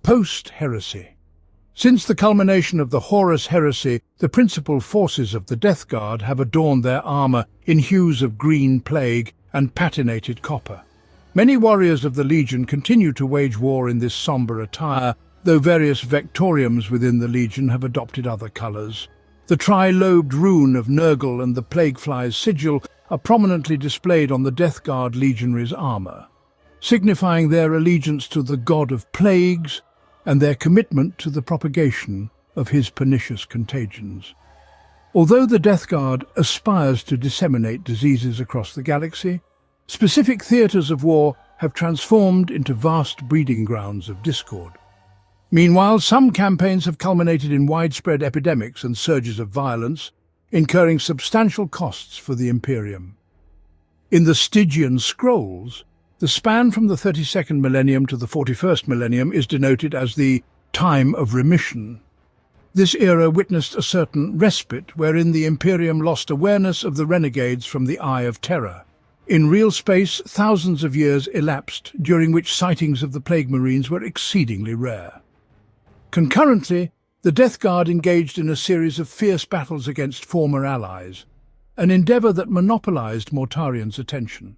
Post-heresy. Since the culmination of the Horus heresy, the principal forces of the Death Guard have adorned their armor in hues of green plague and patinated copper. Many warriors of the Legion continue to wage war in this somber attire, though various vectoriums within the Legion have adopted other colors. The tri-lobed rune of Nurgle and the Plaguefly's sigil are prominently displayed on the Death Guard legionaries' armor, signifying their allegiance to the god of plagues and their commitment to the propagation of his pernicious contagions. Although the Death Guard aspires to disseminate diseases across the galaxy, specific theaters of war have transformed into vast breeding grounds of discord. Meanwhile, some campaigns have culminated in widespread epidemics and surges of violence, incurring substantial costs for the Imperium. In the Stygian Scrolls, the span from the 32nd millennium to the 41st millennium is denoted as the Time of Remission. This era witnessed a certain respite wherein the Imperium lost awareness of the renegades from the Eye of Terror. In real space, thousands of years elapsed, during which sightings of the Plague Marines were exceedingly rare. Concurrently, the Death Guard engaged in a series of fierce battles against former allies, an endeavor that monopolized Mortarion's attention.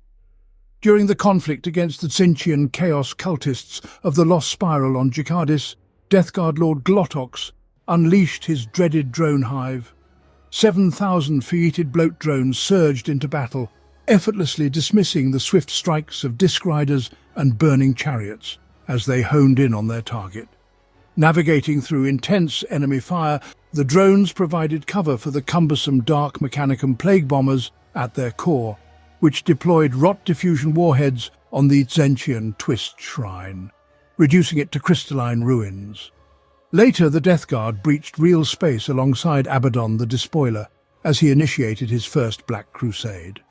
During the conflict against the Tzeentchian Chaos cultists of the Lost Spiral on Jakadis, Death Guard Lord Glottox unleashed his dreaded drone hive. 7,000 Phaeted bloat drones surged into battle, effortlessly dismissing the swift strikes of disc riders and burning chariots as they honed in on their target. Navigating through intense enemy fire, the drones provided cover for the cumbersome Dark Mechanicum plague bombers at their core, which deployed rot diffusion warheads on the Tzeentchian Twist Shrine, reducing it to crystalline ruins. Later, the Death Guard breached real space alongside Abaddon the Despoiler as he initiated his first Black Crusade.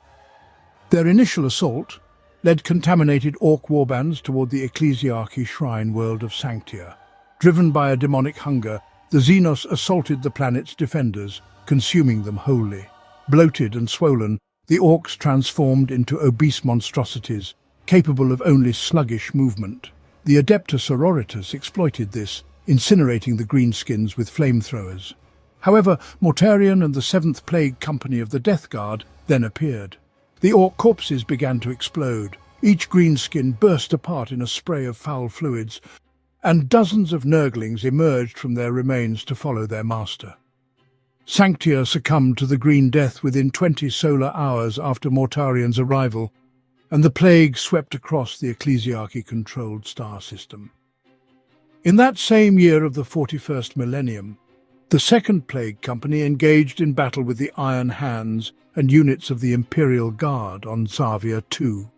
Their initial assault led contaminated Orc warbands toward the Ecclesiarchy Shrine world of Sanctia. Driven by a demonic hunger, the Xenos assaulted the planet's defenders, consuming them wholly. Bloated and swollen, the Orcs transformed into obese monstrosities, capable of only sluggish movement. The Adepta Sororitas exploited this, incinerating the greenskins with flamethrowers. However, Mortarion and the 7th Plague Company of the Death Guard then appeared. The Orc corpses began to explode. Each greenskin burst apart in a spray of foul fluids, and dozens of Nurglings emerged from their remains to follow their master. Sanctia succumbed to the Green Death within 20 solar hours after Mortarion's arrival, and the plague swept across the Ecclesiarchy-controlled star system. In that same year of the 41st millennium, the 2nd Plague Company engaged in battle with the Iron Hands and units of the Imperial Guard on Xavia II.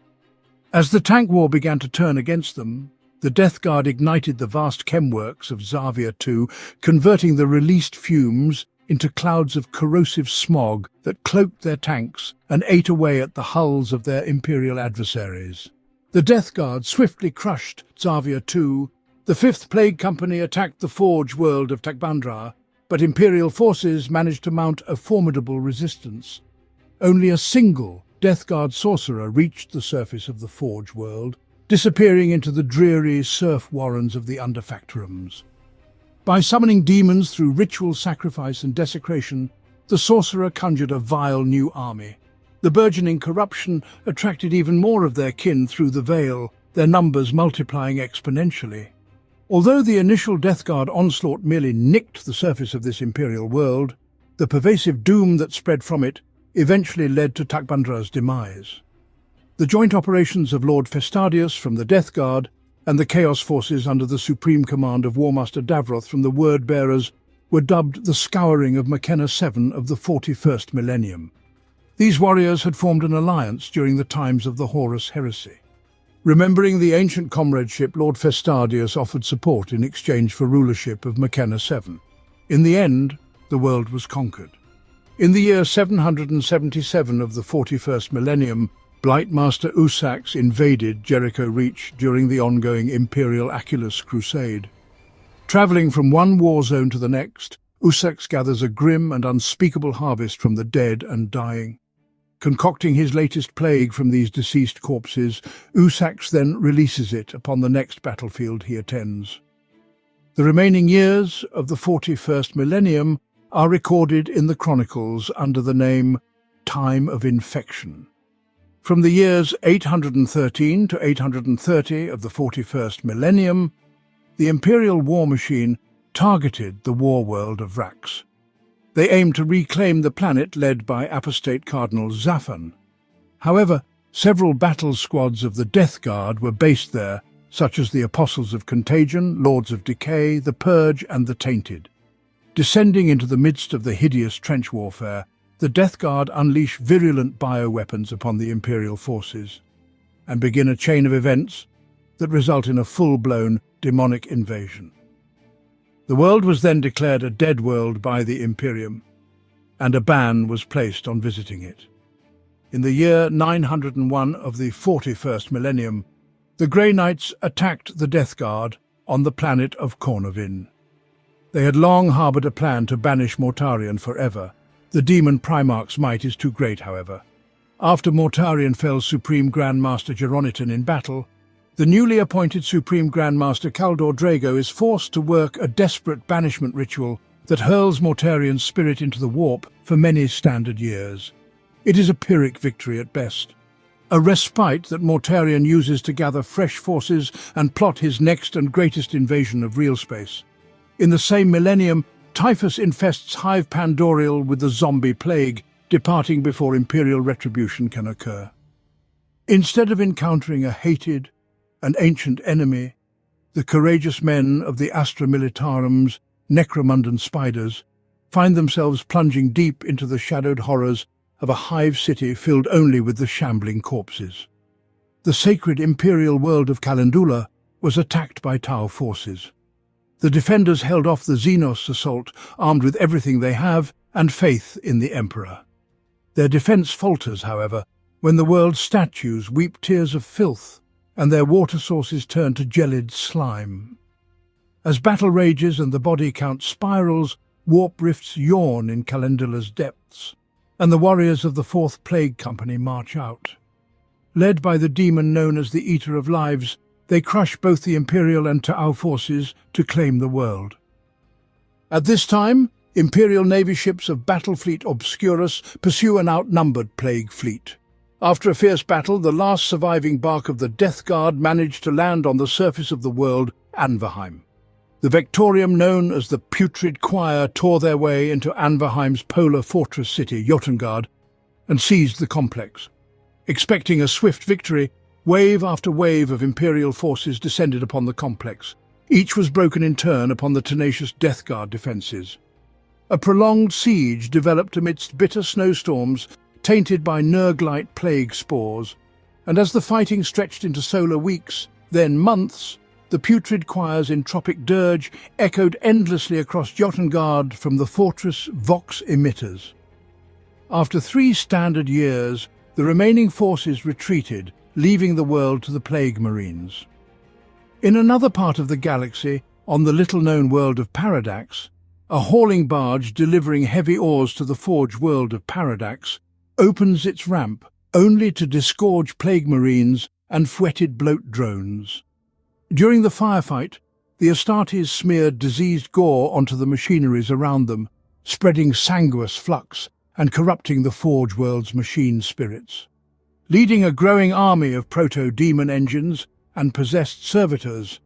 As the tank war began to turn against them, the Death Guard ignited the vast chemworks of Xavia II, converting the released fumes into clouds of corrosive smog that cloaked their tanks and ate away at the hulls of their Imperial adversaries. The Death Guard swiftly crushed Xavia II. The 5th Plague Company attacked the Forge world of Takbandra, but Imperial forces managed to mount a formidable resistance. Only a single Death Guard sorcerer reached the surface of the Forge world, disappearing into the dreary surf warrens of the Underfactorums. By summoning demons through ritual sacrifice and desecration, the sorcerer conjured a vile new army. The burgeoning corruption attracted even more of their kin through the veil, their numbers multiplying exponentially. Although the initial Death Guard onslaught merely nicked the surface of this Imperial world, the pervasive doom that spread from it eventually led to Takbandra's demise. The joint operations of Lord Festadius from the Death Guard and the Chaos Forces under the supreme command of Warmaster Davroth from the Word-Bearers were dubbed the Scouring of Makenna VII of the 41st millennium. These warriors had formed an alliance during the times of the Horus heresy. Remembering the ancient comradeship, Lord Festadius offered support in exchange for rulership of Makenna VII. In the end, the world was conquered. In the year 777 of the 41st millennium, Blightmaster Usax invaded Jericho Reach during the ongoing Imperial Aculus Crusade. Travelling from one war zone to the next, Usax gathers a grim and unspeakable harvest from the dead and dying. Concocting his latest plague from these deceased corpses, Usax then releases it upon the next battlefield he attends. The remaining years of the 41st millennium are recorded in the chronicles under the name Time of Infection. From the years 813 to 830 of the 41st millennium, the Imperial war machine targeted the war world of Vrax. They aimed to reclaim the planet led by apostate Cardinal Zaphon. However, several battle squads of the Death Guard were based there, such as the Apostles of Contagion, Lords of Decay, the Purge and the Tainted. Descending into the midst of the hideous trench warfare, the Death Guard unleash virulent bioweapons upon the Imperial forces and begin a chain of events that result in a full-blown demonic invasion. The world was then declared a dead world by the Imperium, and a ban was placed on visiting it. In the year 901 of the 41st millennium, the Grey Knights attacked the Death Guard on the planet of Cornavin. They had long harboured a plan to banish Mortarion forever. The demon Primarch's might is too great, however. After Mortarion fells Supreme Grand Master Geronitan in battle, the newly appointed Supreme Grand Master Kaldor Drago is forced to work a desperate banishment ritual that hurls Mortarion's spirit into the warp for many standard years. It is a Pyrrhic victory at best, a respite that Mortarion uses to gather fresh forces and plot his next and greatest invasion of real space. In the same millennium, typhus infests Hive Pandorial with the zombie plague, departing before Imperial retribution can occur. Instead of encountering a hated and ancient enemy, the courageous men of the Astra Militarum's necromundan spiders find themselves plunging deep into the shadowed horrors of a hive city filled only with the shambling corpses. The sacred Imperial world of Calendula was attacked by Tau forces. The defenders held off the Xenos assault, armed with everything they have and faith in the Emperor. Their defense falters, however, when the world's statues weep tears of filth and their water sources turn to gelid slime. As battle rages and the body count spirals, warp rifts yawn in Calendula's depths, and the warriors of the Fourth Plague Company march out. Led by the demon known as the Eater of Lives, they crush both the Imperial and Tau forces to claim the world. At this time, Imperial Navy ships of Battlefleet Obscurus pursue an outnumbered Plague fleet. After a fierce battle, the last surviving bark of the Death Guard managed to land on the surface of the world, Anverheim. The Vectorium known as the Putrid Choir tore their way into Anverheim's polar fortress city, Jotengard, and seized the complex. Expecting a swift victory, wave after wave of Imperial forces descended upon the complex. Each was broken in turn upon the tenacious Death Guard defences. A prolonged siege developed amidst bitter snowstorms tainted by Nurglite plague spores, and as the fighting stretched into solar weeks, then months, the Putrid Choir's entropic dirge echoed endlessly across Jotengard from the fortress Vox emitters. After 3 standard years, the remaining forces retreated, leaving the world to the Plague Marines. In another part of the galaxy, on the little-known world of Paradax, a hauling barge delivering heavy ores to the Forge world of Paradax opens its ramp only to disgorge Plague Marines and fouetted bloat drones. During the firefight, the Astartes smeared diseased gore onto the machineries around them, spreading sanguous flux and corrupting the Forge world's machine spirits. Leading a growing army of proto-demon engines and possessed servitors,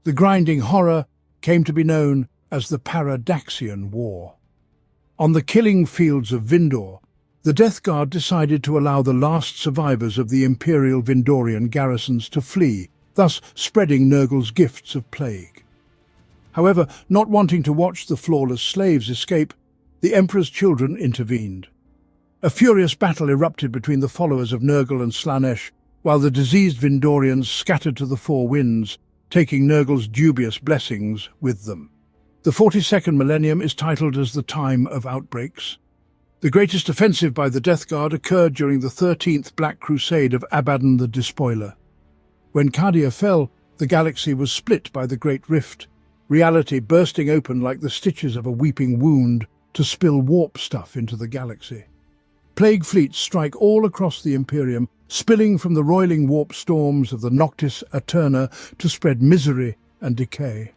the grinding horror came to be known as the Paradaxian War. On the killing fields of Vindor, the Death Guard decided to allow the last survivors of the Imperial Vindorian garrisons to flee, thus spreading Nurgle's gifts of plague. However, not wanting to watch the flawless slaves escape, the Emperor's children intervened. A furious battle erupted between the followers of Nurgle and Slanesh, while the diseased Vindorians scattered to the 4 winds, taking Nurgle's dubious blessings with them. The 42nd millennium is titled as the Time of Outbreaks. The greatest offensive by the Death Guard occurred during the 13th Black Crusade of Abaddon the Despoiler. When Cadia fell, the galaxy was split by the Great Rift, reality bursting open like the stitches of a weeping wound to spill warp stuff into the galaxy. Plague fleets strike all across the Imperium, spilling from the roiling warp storms of the Noctis Aeterna to spread misery and decay.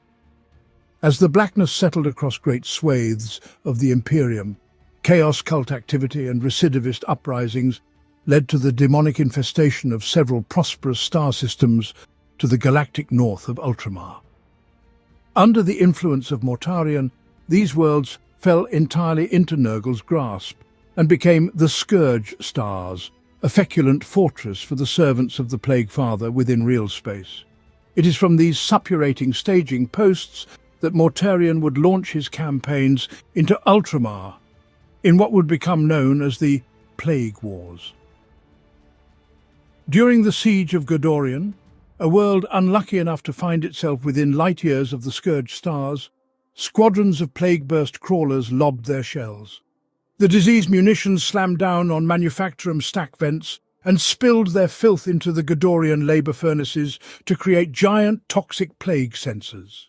As the blackness settled across great swathes of the Imperium, chaos, cult activity and recidivist uprisings led to the demonic infestation of several prosperous star systems to the galactic north of Ultramar. Under the influence of Mortarion, these worlds fell entirely into Nurgle's grasp and became the Scourge Stars, a feculent fortress for the servants of the Plague Father within real space. It is from these suppurating staging posts that Mortarion would launch his campaigns into Ultramar in what would become known as the Plague Wars. During the siege of Godorian, a world unlucky enough to find itself within light years of the Scourge Stars, squadrons of plague-burst crawlers lobbed their shells. The disease munitions slammed down on manufacturum stack vents and spilled their filth into the Godorian labour furnaces to create giant toxic plague sensors.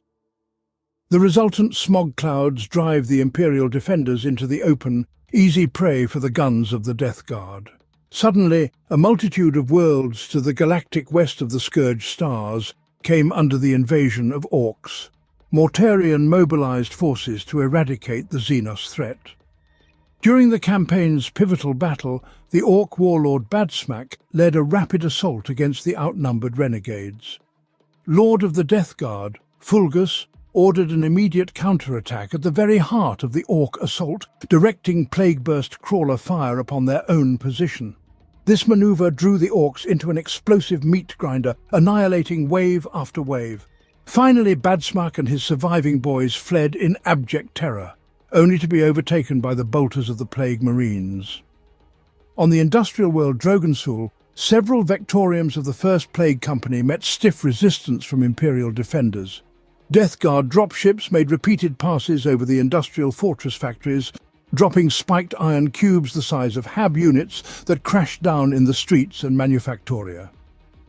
The resultant smog clouds drive the Imperial defenders into the open, easy prey for the guns of the Death Guard. Suddenly, a multitude of worlds to the galactic west of the Scourge Stars came under the invasion of Orcs. Mortarion mobilized forces to eradicate the Xenos threat. During the campaign's pivotal battle, the Orc warlord Badsmack led a rapid assault against the outnumbered renegades. Lord of the Death Guard, Fulgus, ordered an immediate counterattack at the very heart of the Orc assault, directing plague-burst crawler fire upon their own position. This maneuver drew the Orcs into an explosive meat grinder, annihilating wave after wave. Finally, Badsmack and his surviving boys fled in abject terror, only to be overtaken by the bolters of the Plague Marines. On the industrial world Drogensul, several Vectoriums of the First Plague Company met stiff resistance from Imperial defenders. Death Guard dropships made repeated passes over the industrial fortress factories, dropping spiked iron cubes the size of HAB units that crashed down in the streets and manufactoria.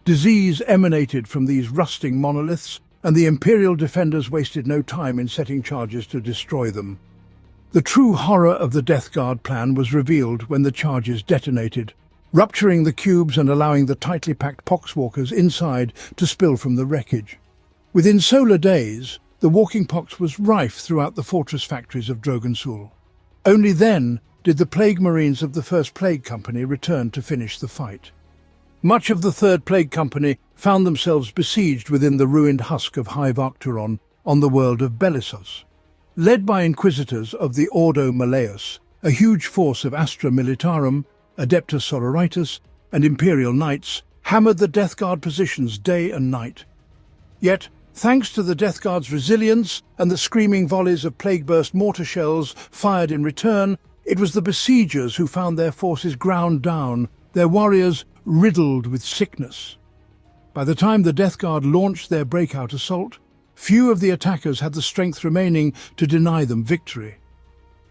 Disease emanated from these rusting monoliths, and the Imperial defenders wasted no time in setting charges to destroy them. The true horror of the Death Guard plan was revealed when the charges detonated, rupturing the cubes and allowing the tightly packed poxwalkers inside to spill from the wreckage. Within solar days, the walking pox was rife throughout the fortress factories of Drogensul. Only then did the Plague Marines of the First Plague Company return to finish the fight. Much of the Third Plague Company found themselves besieged within the ruined husk of Hive Arcturon on the world of Belissos. Led by Inquisitors of the Ordo Malleus, a huge force of Astra Militarum, Adeptus Sororitas, and Imperial Knights hammered the Death Guard positions day and night. Yet, thanks to the Death Guard's resilience and the screaming volleys of plague-burst mortar shells fired in return, it was the besiegers who found their forces ground down, their warriors riddled with sickness. By the time the Death Guard launched their breakout assault, few of the attackers had the strength remaining to deny them victory.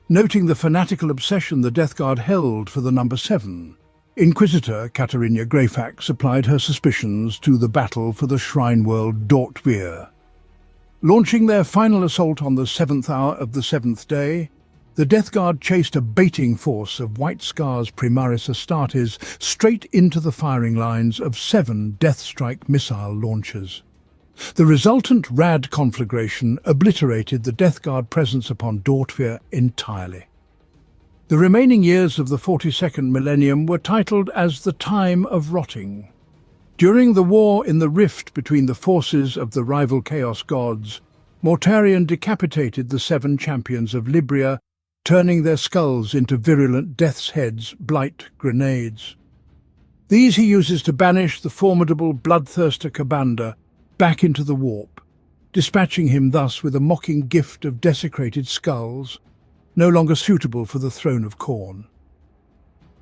Noting the fanatical obsession the Death Guard held for the number 7, Inquisitor Katarina Greyfax applied her suspicions to the battle for the shrine world Dortveer. Launching their final assault on the 7th hour of the 7th day, the Death Guard chased a baiting force of White Scar's Primaris Astartes straight into the firing lines of 7 Deathstrike missile launchers. The resultant Rad conflagration obliterated the Death Guard presence upon Dortveer entirely. The remaining years of the 42nd millennium were titled as the Time of Rotting. During the war in the rift between the forces of the rival Chaos Gods, Mortarion decapitated the 7 champions of Libria, turning their skulls into virulent Death's Heads blight grenades. These he uses to banish the formidable bloodthirster Kabanda back into the warp, dispatching him thus with a mocking gift of desecrated skulls, no longer suitable for the throne of Khorne.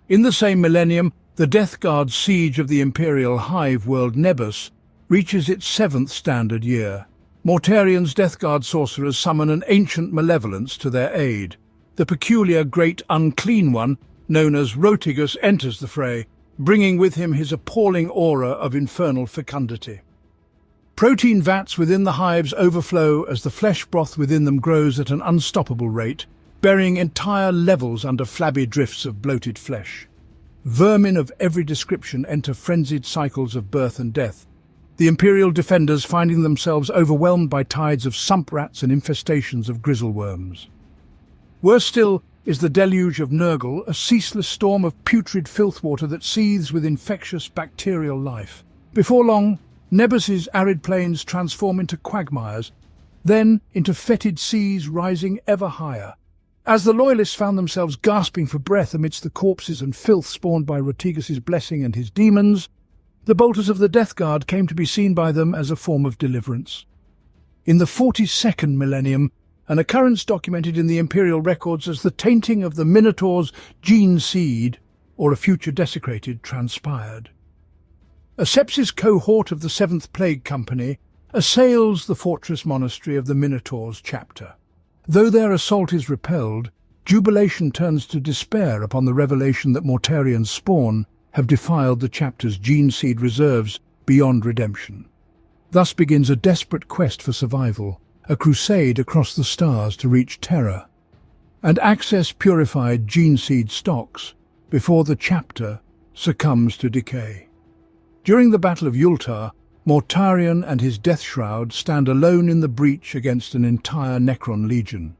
In the same millennium, the Death Guard's siege of the Imperial hive world Nebus reaches its 7th standard year. Mortarion's Death Guard sorcerers summon an ancient malevolence to their aid. The peculiar Great Unclean One, known as Rotigus, enters the fray, bringing with him his appalling aura of infernal fecundity. Protein vats within the hives overflow as the flesh broth within them grows at an unstoppable rate, burying entire levels under flabby drifts of bloated flesh. Vermin of every description enter frenzied cycles of birth and death, the Imperial defenders finding themselves overwhelmed by tides of sump rats and infestations of grizzleworms. Worse still is the deluge of Nurgle, a ceaseless storm of putrid filthwater that seethes with infectious bacterial life. Before long, Nebus's arid plains transform into quagmires, then into fetid seas rising ever higher. As the Loyalists found themselves gasping for breath amidst the corpses and filth spawned by Rotigas's blessing and his demons, the bolters of the Death Guard came to be seen by them as a form of deliverance. In the 42nd millennium, an occurrence documented in the Imperial records as the tainting of the Minotaur's gene seed, or a future desecrated, transpired. A sepsis cohort of the 7th Plague Company assails the fortress monastery of the Minotaur's chapter. Though their assault is repelled, jubilation turns to despair upon the revelation that Mortarion's spawn have defiled the chapter's gene seed reserves beyond redemption. Thus begins a desperate quest for survival, a crusade across the stars to reach Terra, and access purified gene seed stocks before the chapter succumbs to decay. During the Battle of Yultar, Mortarion and his Death Shroud stand alone in the breach against an entire Necron legion.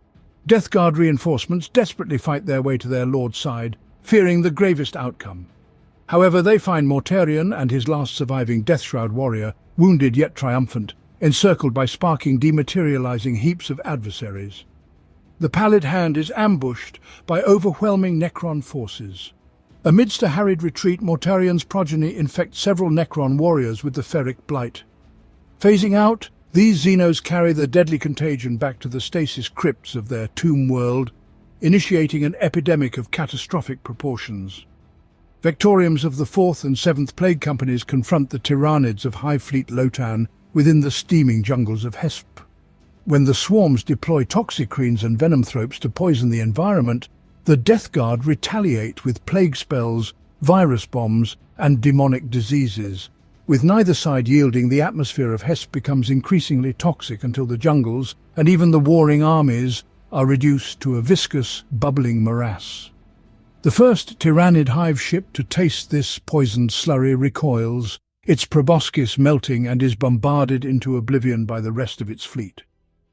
Death Guard reinforcements desperately fight their way to their lord's side, fearing the gravest outcome. However, they find Mortarion and his last surviving Death Shroud warrior, wounded yet triumphant, encircled by sparking, dematerializing heaps of adversaries. The Pallid Hand is ambushed by overwhelming Necron forces. Amidst a harried retreat, Mortarion's progeny infect several Necron warriors with the ferric blight. Phasing out, these Xenos carry the deadly contagion back to the stasis crypts of their tomb world, initiating an epidemic of catastrophic proportions. Vectoriums of the 4th and 7th Plague Companies confront the Tyrannids of High Fleet Lotan within the steaming jungles of Hesp. When the swarms deploy toxicrenes and venomthropes to poison the environment, the Death Guard retaliate with plague spells, virus bombs, and demonic diseases. With neither side yielding, the atmosphere of Hesp becomes increasingly toxic until the jungles, and even the warring armies, are reduced to a viscous, bubbling morass. The first Tyrannid hive ship to taste this poisoned slurry recoils, its proboscis melting, and is bombarded into oblivion by the rest of its fleet.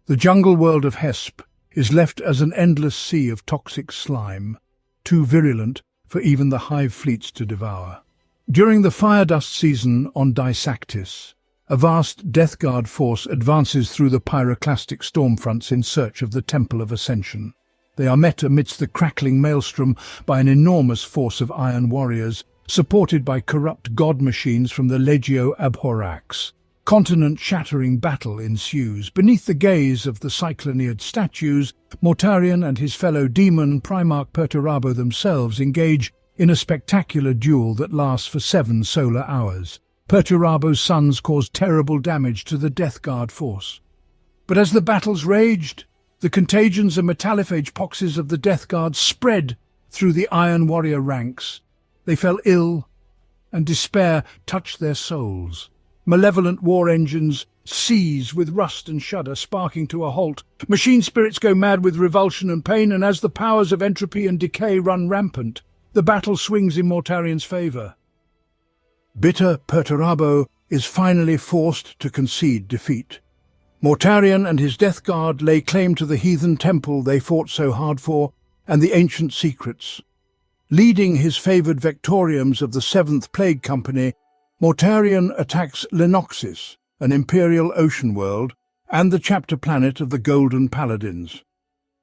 The jungle world of Hesp is left as an endless sea of toxic slime, too virulent for even the hive fleets to devour. During the Fire Dust season on Dysactis, a vast Death Guard force advances through the pyroclastic stormfronts in search of the Temple of Ascension. They are met amidst the crackling maelstrom by an enormous force of iron warriors, supported by corrupt god machines from the Legio Abhorax. Continent-shattering battle ensues. Beneath the gaze of the Cycloneid statues, Mortarion and his fellow demon Primarch Perturabo themselves engage in a spectacular duel that lasts for 7 solar hours. Perturabo's sons cause terrible damage to the Death Guard force. But as the battles raged, the contagions and metalliphage poxes of the Death Guard spread through the Iron Warrior ranks. They fell ill, and despair touched their souls. Malevolent war engines seize with rust and shudder, sparking to a halt. Machine spirits go mad with revulsion and pain, and as the powers of entropy and decay run rampant, the battle swings in Mortarion's favour. Bitter Perturabo is finally forced to concede defeat. Mortarion and his Death Guard lay claim to the heathen temple they fought so hard for, and the ancient secrets. Leading his favoured Vectoriums of the 7th Plague Company, Mortarion attacks Lenoxis, an Imperial ocean world, and the chapter planet of the Golden Paladins.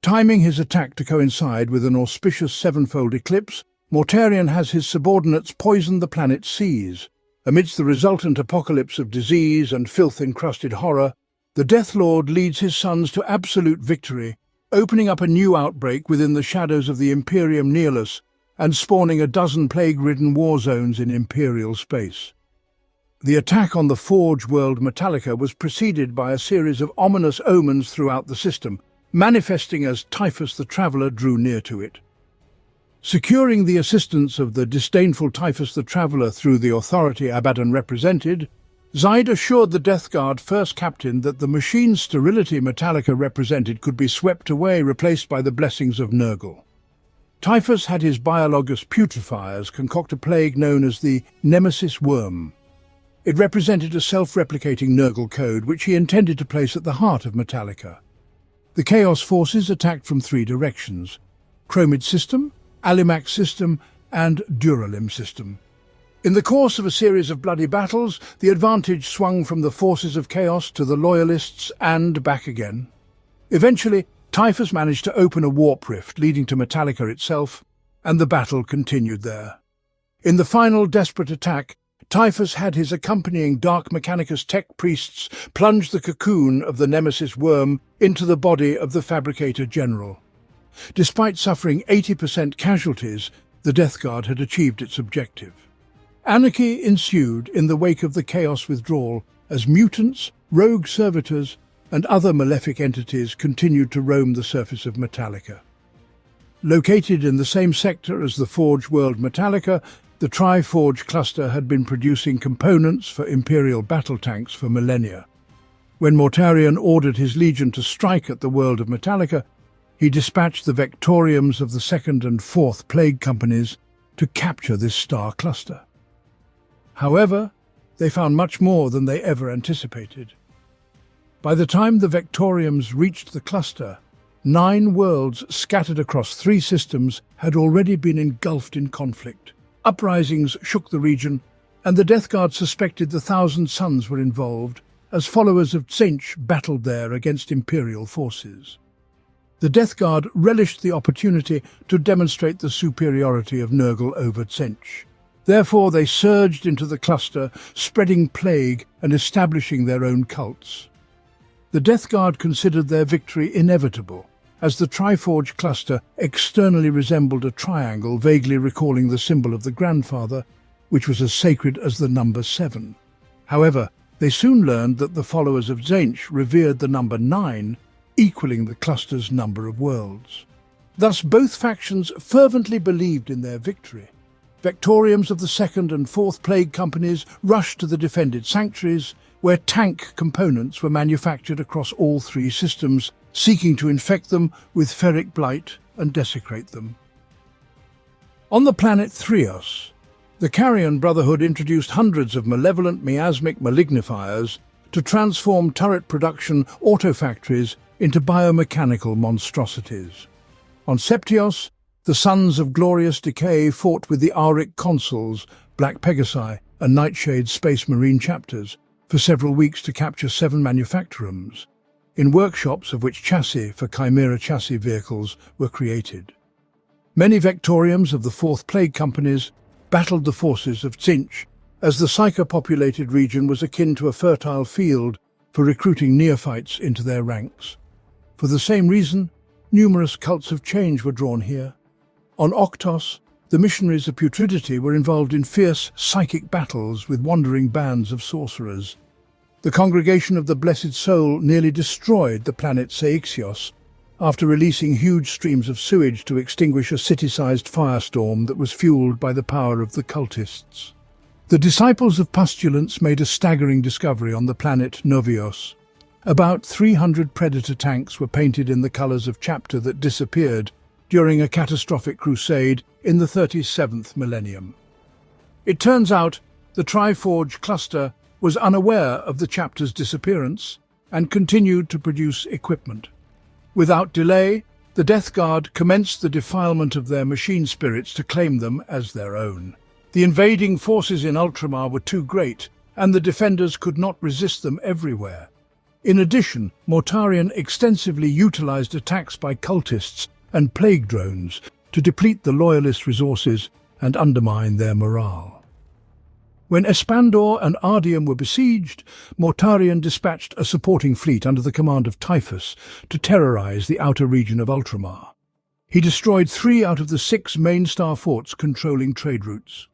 Timing his attack to coincide with an auspicious sevenfold eclipse, Mortarion has his subordinates poison the planet's seas. Amidst the resultant apocalypse of disease and filth-encrusted horror, the Death Lord leads his sons to absolute victory, opening up a new outbreak within the shadows of the Imperium Nihilus and spawning a dozen plague-ridden war zones in Imperial space. The attack on the Forge world Metallica was preceded by a series of ominous omens throughout the system, manifesting as Typhus the Traveller drew near to it. Securing the assistance of the disdainful Typhus the Traveller through the authority Abaddon represented, Zaid assured the Death Guard first captain that the machine's sterility Metallica represented could be swept away, replaced by the blessings of Nurgle. Typhus had his biologous putrefiers concoct a plague known as the Nemesis Worm. It represented a self-replicating Nurgle code which he intended to place at the heart of Metallica. The Chaos forces attacked from three directions: Chromid system, Alimax system, and Duralim system. In the course of a series of bloody battles, the advantage swung from the forces of Chaos to the Loyalists and back again. Eventually, Typhus managed to open a warp rift leading to Metallica itself, and the battle continued there. In the final desperate attack, Typhus had his accompanying Dark Mechanicus tech priests plunge the cocoon of the Nemesis worm into the body of the Fabricator General. Despite suffering 80% casualties, the Death Guard had achieved its objective. Anarchy ensued in the wake of the Chaos withdrawal as mutants, rogue servitors, and other malefic entities continued to roam the surface of Metallica. Located in the same sector as the Forge world Metallica, the Tri-Forge cluster had been producing components for Imperial battle tanks for millennia. When Mortarion ordered his legion to strike at the world of Metallica, he dispatched the Vectoriums of the 2nd and 4th Plague Companies to capture this star cluster. However, they found much more than they ever anticipated. By the time the Vectoriums reached the cluster, 9 worlds scattered across 3 systems had already been engulfed in conflict. Uprisings shook the region, and the Death Guard suspected the Thousand Sons were involved, as followers of Tzeentch battled there against Imperial forces. The Death Guard relished the opportunity to demonstrate the superiority of Nurgle over Tzeentch. Therefore, they surged into the cluster, spreading plague and establishing their own cults. The Death Guard considered their victory inevitable, as the Triforge cluster externally resembled a triangle vaguely recalling the symbol of the Grandfather, which was as sacred as the number 7. However, they soon learned that the followers of Tzeentch revered the number 9, equaling the cluster's number of worlds. Thus, both factions fervently believed in their victory. Vectoriums of the 2nd and 4th Plague Companies rushed to the defended sanctuaries, where tank components were manufactured across all 3 systems, seeking to infect them with ferric blight and desecrate them. On the planet Thrios, the Carrion Brotherhood introduced hundreds of malevolent miasmic malignifiers to transform turret production autofactories into biomechanical monstrosities. On Septios, the Sons of Glorious Decay fought with the Auric Consuls, Black Pegasi, and Nightshade Space Marine chapters for several weeks to capture 7 manufactorums, in workshops of which chassis for Chimera chassis vehicles were created. Many Vectoriums of the 4th Plague Companies battled the forces of Tzeentch, as the psycho-populated region was akin to a fertile field for recruiting neophytes into their ranks. For the same reason, numerous cults of change were drawn here. On Octos, the missionaries of putridity were involved in fierce psychic battles with wandering bands of sorcerers. The Congregation of the Blessed Soul nearly destroyed the planet Seixios after releasing huge streams of sewage to extinguish a city-sized firestorm that was fueled by the power of the cultists. The Disciples of Pustulence made a staggering discovery on the planet Novios. About 300 Predator tanks were painted in the colors of chapter that disappeared during a catastrophic crusade in the 37th millennium. It turns out the Triforge cluster was unaware of the chapter's disappearance and continued to produce equipment. Without delay, the Death Guard commenced the defilement of their machine spirits to claim them as their own. The invading forces in Ultramar were too great, and the defenders could not resist them everywhere. In addition, Mortarion extensively utilized attacks by cultists and plague drones to deplete the Loyalist resources and undermine their morale. When Espandor and Ardium were besieged, Mortarion dispatched a supporting fleet under the command of Typhus to terrorize the outer region of Ultramar. He destroyed 3 out of the 6 main star forts controlling trade routes.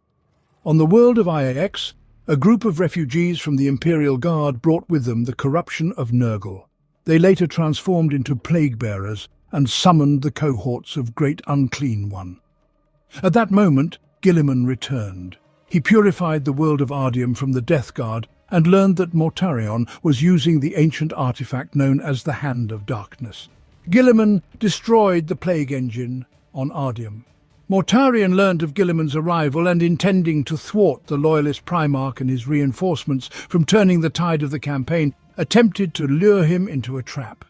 On the world of IAX, a group of refugees from the Imperial Guard brought with them the corruption of Nurgle. They later transformed into plague-bearers and summoned the cohorts of Great Unclean One. At that moment, Guilliman returned. He purified the world of Ardium from the Death Guard and learned that Mortarion was using the ancient artifact known as the Hand of Darkness. Guilliman destroyed the plague engine on Ardium. Mortarion learned of Guilliman's arrival and, intending to thwart the loyalist Primarch and his reinforcements from turning the tide of the campaign, attempted to lure him into a trap.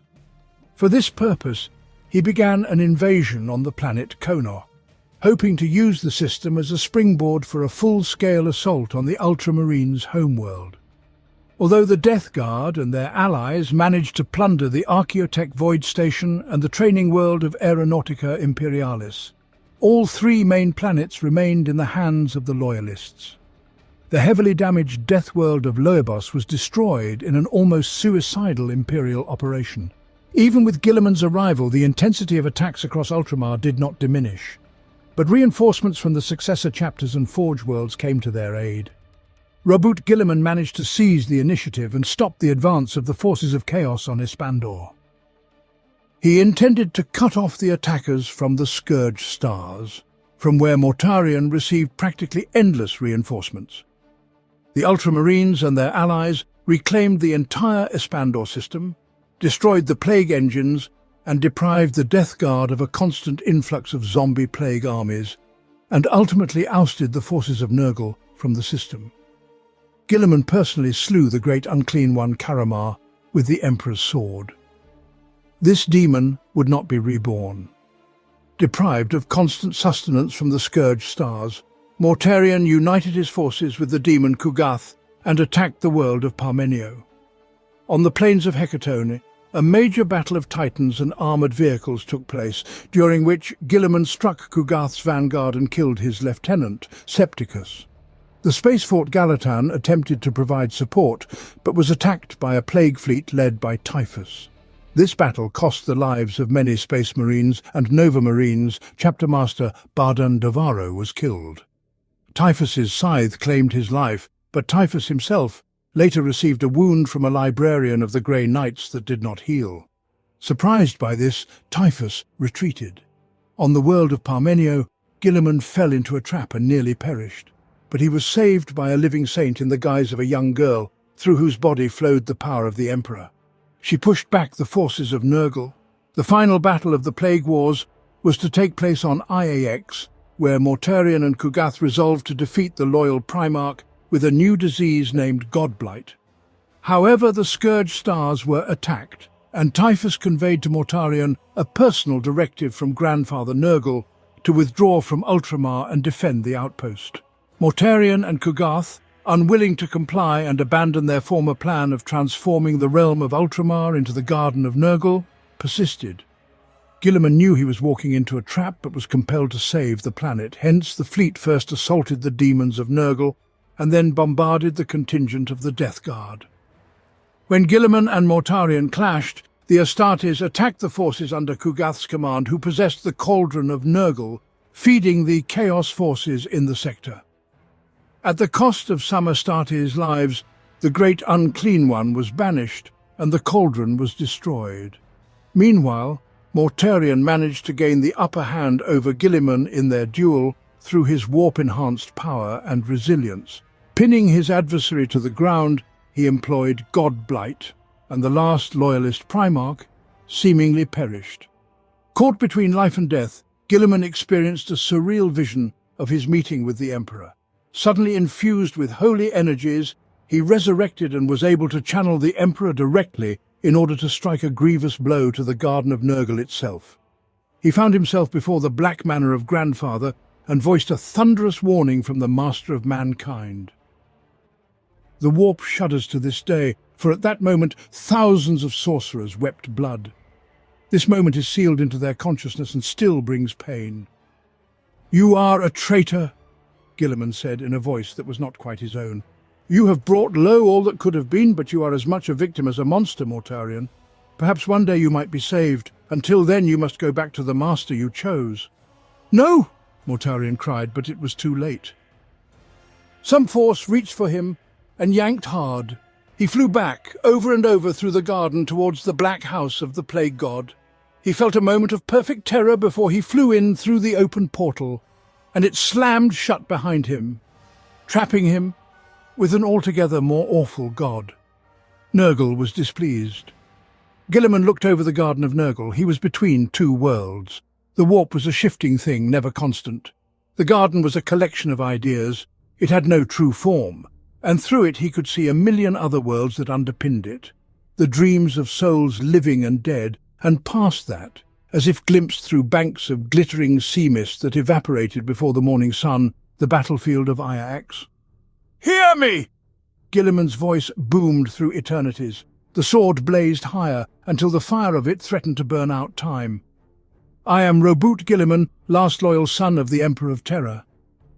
For this purpose, he began an invasion on the planet Konor, hoping to use the system as a springboard for a full-scale assault on the Ultramarines' homeworld. Although the Death Guard and their allies managed to plunder the Archaeotech Void Station and the training world of Aeronautica Imperialis, all three main planets remained in the hands of the Loyalists. The heavily damaged death world of Loebos was destroyed in an almost suicidal Imperial operation. Even with Guilliman's arrival, the intensity of attacks across Ultramar did not diminish. But reinforcements from the successor chapters and Forge worlds came to their aid. Robut Guilliman managed to seize the initiative and stop the advance of the forces of Chaos on Espandor. He intended to cut off the attackers from the Scourge Stars, from where Mortarion received practically endless reinforcements. The Ultramarines and their allies reclaimed the entire Espandor system, destroyed the plague engines, and deprived the Death Guard of a constant influx of zombie plague armies, and ultimately ousted the forces of Nurgle from the system. Guilliman personally slew the great Unclean One Karamar with the Emperor's sword. This demon would not be reborn. Deprived of constant sustenance from the Scourge Stars, Mortarion united his forces with the demon Kugath and attacked the world of Parmenio. On the plains of Hecatone, a major battle of titans and armoured vehicles took place, during which Guilliman struck Kugath's vanguard and killed his lieutenant, Septicus. The space fort Galatan attempted to provide support, but was attacked by a plague fleet led by Typhus. This battle cost the lives of many Space Marines, and Nova Marines. Chapter Master Bardan Davaro was killed. Typhus's scythe claimed his life, but Typhus himself later received a wound from a librarian of the Grey Knights that did not heal. Surprised by this, Typhus retreated. On the world of Parmenio, Guilliman fell into a trap and nearly perished, but he was saved by a living saint in the guise of a young girl, through whose body flowed the power of the Emperor. She pushed back the forces of Nurgle. The final battle of the Plague Wars was to take place on IAX, where Mortarion and Kugath resolved to defeat the loyal Primarch with a new disease named Godblight. However, the Scourge Stars were attacked, and Typhus conveyed to Mortarion a personal directive from Grandfather Nurgle to withdraw from Ultramar and defend the outpost. Mortarion and Kugath, unwilling to comply and abandon their former plan of transforming the realm of Ultramar into the Garden of Nurgle, persisted. Guilliman knew he was walking into a trap but was compelled to save the planet. Hence, the fleet first assaulted the demons of Nurgle and then bombarded the contingent of the Death Guard. When Guilliman and Mortarion clashed, the Astartes attacked the forces under Kugath's command, who possessed the Cauldron of Nurgle, feeding the Chaos forces in the sector. At the cost of some Astartes' lives, the Great Unclean One was banished, and the Cauldron was destroyed. Meanwhile, Mortarion managed to gain the upper hand over Guilliman in their duel through his warp-enhanced power and resilience. Pinning his adversary to the ground, he employed Godblight, and the last loyalist Primarch seemingly perished. Caught between life and death, Guilliman experienced a surreal vision of his meeting with the Emperor. Suddenly infused with holy energies, he resurrected and was able to channel the Emperor directly in order to strike a grievous blow to the Garden of Nurgle itself. He found himself before the Black Manor of Grandfather and voiced a thunderous warning from the Master of Mankind. The warp shudders to this day, for at that moment thousands of sorcerers wept blood. This moment is sealed into their consciousness and still brings pain. "You are a traitor," Guilliman said in a voice that was not quite his own. "You have brought low all that could have been, but you are as much a victim as a monster, Mortarion. Perhaps one day you might be saved. Until then you must go back to the master you chose." "No!" Mortarion cried, but it was too late. Some force reached for him and yanked hard. He flew back, over and over through the garden towards the black house of the Plague God. He felt a moment of perfect terror before he flew in through the open portal, and it slammed shut behind him, trapping him with an altogether more awful god. Nurgle was displeased. Guilliman looked over the Garden of Nurgle. He was between two worlds. The warp was a shifting thing, never constant. The garden was a collection of ideas. It had no true form, and through it he could see a million other worlds that underpinned it. The dreams of souls living and dead, and past that, as if glimpsed through banks of glittering sea mist that evaporated before the morning sun, the battlefield of Iax. "Hear me!" Gilliman's voice boomed through eternities. The sword blazed higher until the fire of it threatened to burn out time. "I am Roboute Gilliman, last loyal son of the Emperor of Terror.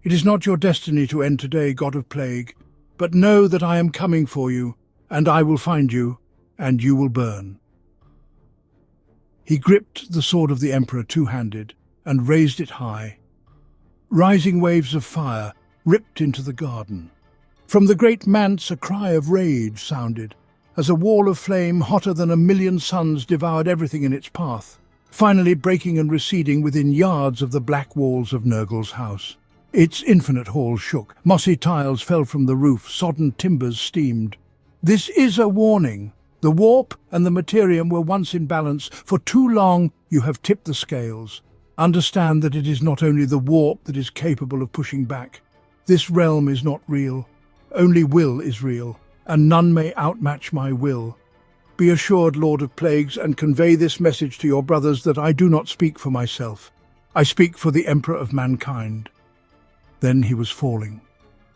It is not your destiny to end today, God of Plague, but know that I am coming for you, and I will find you, and you will burn." He gripped the sword of the Emperor two-handed and raised it high. Rising waves of fire ripped into the garden. From the great manse a cry of rage sounded, as a wall of flame hotter than a million suns devoured everything in its path, finally breaking and receding within yards of the black walls of Nurgle's house. Its infinite hall shook, mossy tiles fell from the roof, sodden timbers steamed. "This is a warning. The warp and the Mortarion were once in balance. For too long you have tipped the scales. Understand that it is not only the warp that is capable of pushing back. This realm is not real. Only will is real, and none may outmatch my will. Be assured, Lord of Plagues, and convey this message to your brothers that I do not speak for myself. I speak for the Emperor of mankind." Then he was falling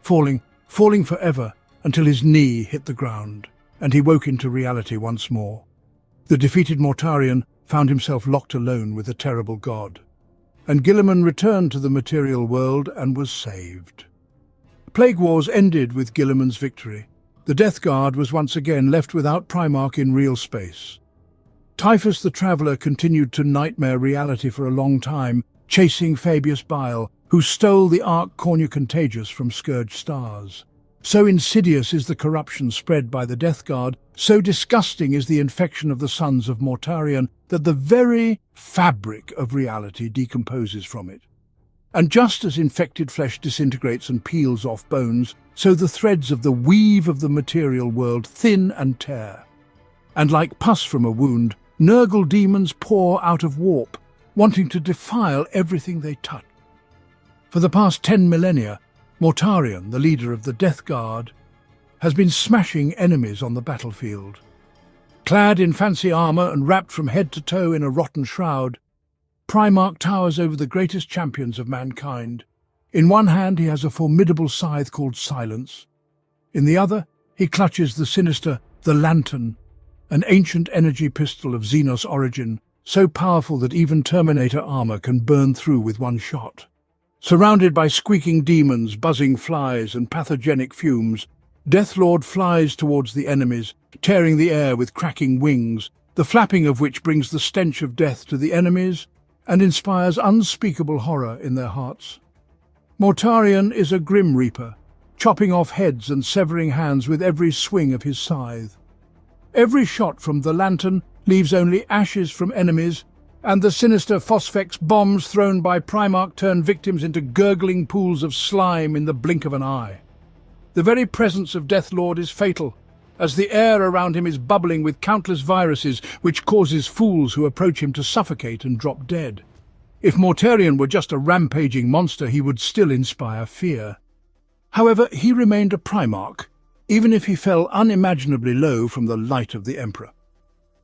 forever, until his knee hit the ground, and he woke into reality once more. The defeated Mortarion found himself locked alone with a terrible god, and Gilliman returned to the material world and was saved. Plague Wars ended with Gilliman's victory. The Death Guard was once again left without Primarch in real space. Typhus the Traveller continued to nightmare reality for a long time, chasing Fabius Bile, who stole the Ark Cornucontagious from scourged stars. So insidious is the corruption spread by the Death Guard, so disgusting is the infection of the sons of Mortarion, that the very fabric of reality decomposes from it. And just as infected flesh disintegrates and peels off bones, so the threads of the weave of the material world thin and tear. And like pus from a wound, Nurgle demons pour out of warp, wanting to defile everything they touch. For the past 10 millennia, Mortarion, the leader of the Death Guard, has been smashing enemies on the battlefield. Clad in fancy armour and wrapped from head to toe in a rotten shroud, Primarch towers over the greatest champions of mankind. In one hand he has a formidable scythe called Silence. In the other he clutches the sinister The Lantern, an ancient energy pistol of Xenos origin, so powerful that even Terminator armour can burn through with one shot. Surrounded by squeaking demons, buzzing flies and pathogenic fumes, Deathlord flies towards the enemies, tearing the air with cracking wings, the flapping of which brings the stench of death to the enemies and inspires unspeakable horror in their hearts. Mortarion is a grim reaper, chopping off heads and severing hands with every swing of his scythe. Every shot from the Lantern leaves only ashes from enemies, and the sinister Phosphex bombs thrown by Primarch turn victims into gurgling pools of slime in the blink of an eye. The very presence of Deathlord is fatal, as the air around him is bubbling with countless viruses which causes fools who approach him to suffocate and drop dead. If Mortarion were just a rampaging monster, he would still inspire fear. However, he remained a Primarch, even if he fell unimaginably low from the light of the Emperor.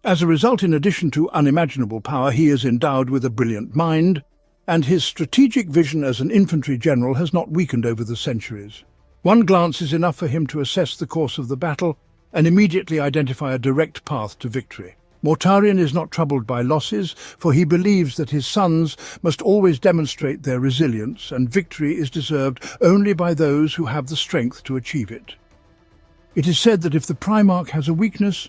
As a result, in addition to unimaginable power, he is endowed with a brilliant mind, and his strategic vision as an infantry general has not weakened over the centuries. One glance is enough for him to assess the course of the battle and immediately identify a direct path to victory. Mortarion is not troubled by losses, for he believes that his sons must always demonstrate their resilience, and victory is deserved only by those who have the strength to achieve it. It is said that if the Primarch has a weakness,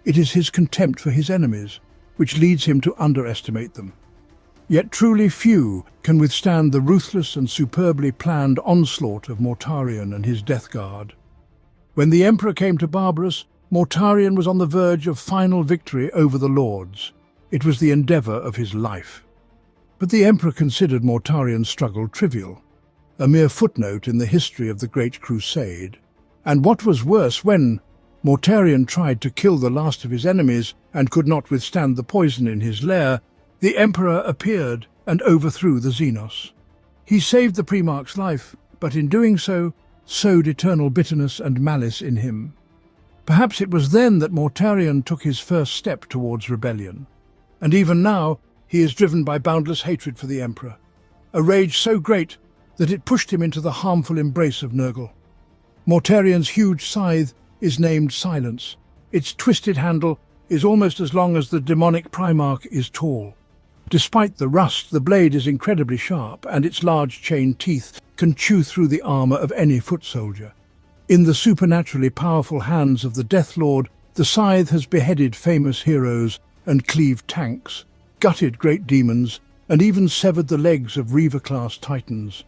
it is his contempt for his enemies, which leads him to underestimate them. Yet truly few can withstand the ruthless and superbly planned onslaught of Mortarion and his Death Guard. When the Emperor came to Barbaros, Mortarion was on the verge of final victory over the Lords. It was the endeavour of his life. But the Emperor considered Mortarion's struggle trivial, a mere footnote in the history of the Great Crusade. And what was worse, when Mortarion tried to kill the last of his enemies and could not withstand the poison in his lair, the Emperor appeared, and overthrew the Xenos. He saved the Primarch's life, but in doing so, sowed eternal bitterness and malice in him. Perhaps it was then that Mortarion took his first step towards rebellion. And even now, he is driven by boundless hatred for the Emperor, a rage so great that it pushed him into the harmful embrace of Nurgle. Mortarion's huge scythe is named Silence. Its twisted handle is almost as long as the demonic Primarch is tall. Despite the rust, the blade is incredibly sharp, and its large chain teeth can chew through the armor of any foot soldier. In the supernaturally powerful hands of the Death Lord, the scythe has beheaded famous heroes and cleaved tanks, gutted great demons, and even severed the legs of Reaver-class titans.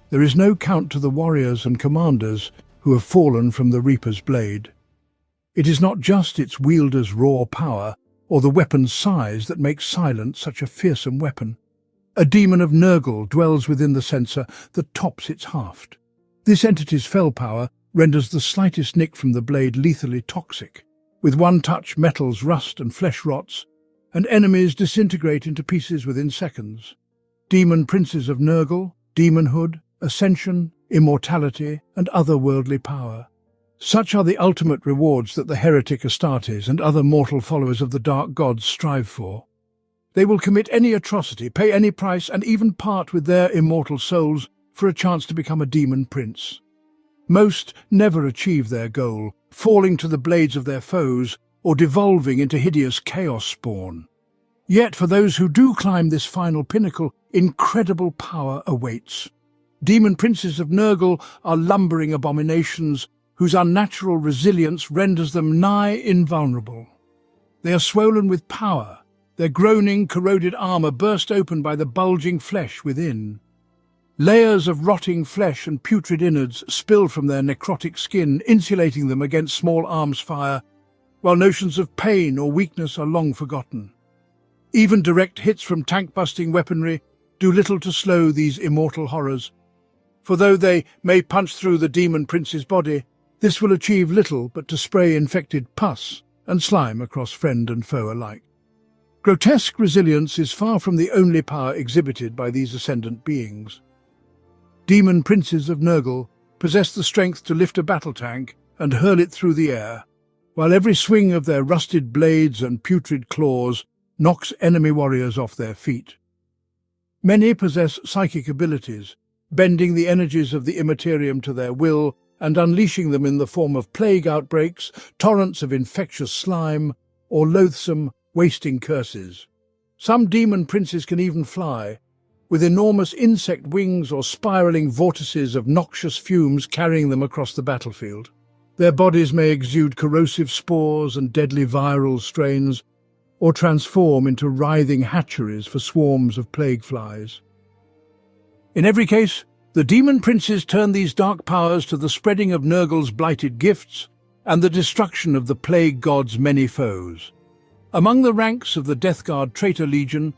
There is no count to the warriors and commanders who have fallen from the Reaper's blade. It is not just its wielder's raw power or the weapon's size that makes Silence such a fearsome weapon. A demon of Nurgle dwells within the censer that tops its haft. This entity's fell power renders the slightest nick from the blade lethally toxic. With one touch, metals rust and flesh rots, and enemies disintegrate into pieces within seconds. Demon princes of Nurgle, demonhood, ascension, immortality, and otherworldly power. Such are the ultimate rewards that the heretic Astartes and other mortal followers of the dark gods strive for. They will commit any atrocity, pay any price, and even part with their immortal souls for a chance to become a demon prince. Most never achieve their goal, falling to the blades of their foes or devolving into hideous chaos spawn. Yet for those who do climb this final pinnacle, incredible power awaits. Demon princes of Nurgle are lumbering abominations whose unnatural resilience renders them nigh invulnerable. They are swollen with power, their groaning, corroded armor burst open by the bulging flesh within. Layers of rotting flesh and putrid innards spill from their necrotic skin, insulating them against small arms fire, while notions of pain or weakness are long forgotten. Even direct hits from tank-busting weaponry do little to slow these immortal horrors, for though they may punch through the demon prince's body, this will achieve little but to spray infected pus and slime across friend and foe alike. Grotesque resilience is far from the only power exhibited by these ascendant beings. Demon princes of Nurgle possess the strength to lift a battle tank and hurl it through the air, while every swing of their rusted blades and putrid claws knocks enemy warriors off their feet. Many possess psychic abilities, bending the energies of the Immaterium to their will and unleashing them in the form of plague outbreaks, torrents of infectious slime, or loathsome, wasting curses. Some demon princes can even fly, with enormous insect wings or spiraling vortices of noxious fumes carrying them across the battlefield. Their bodies may exude corrosive spores and deadly viral strains, or transform into writhing hatcheries for swarms of plague flies. In every case, the demon princes turn these dark powers to the spreading of Nurgle's blighted gifts and the destruction of the plague god's many foes. Among the ranks of the Death Guard Traitor Legion,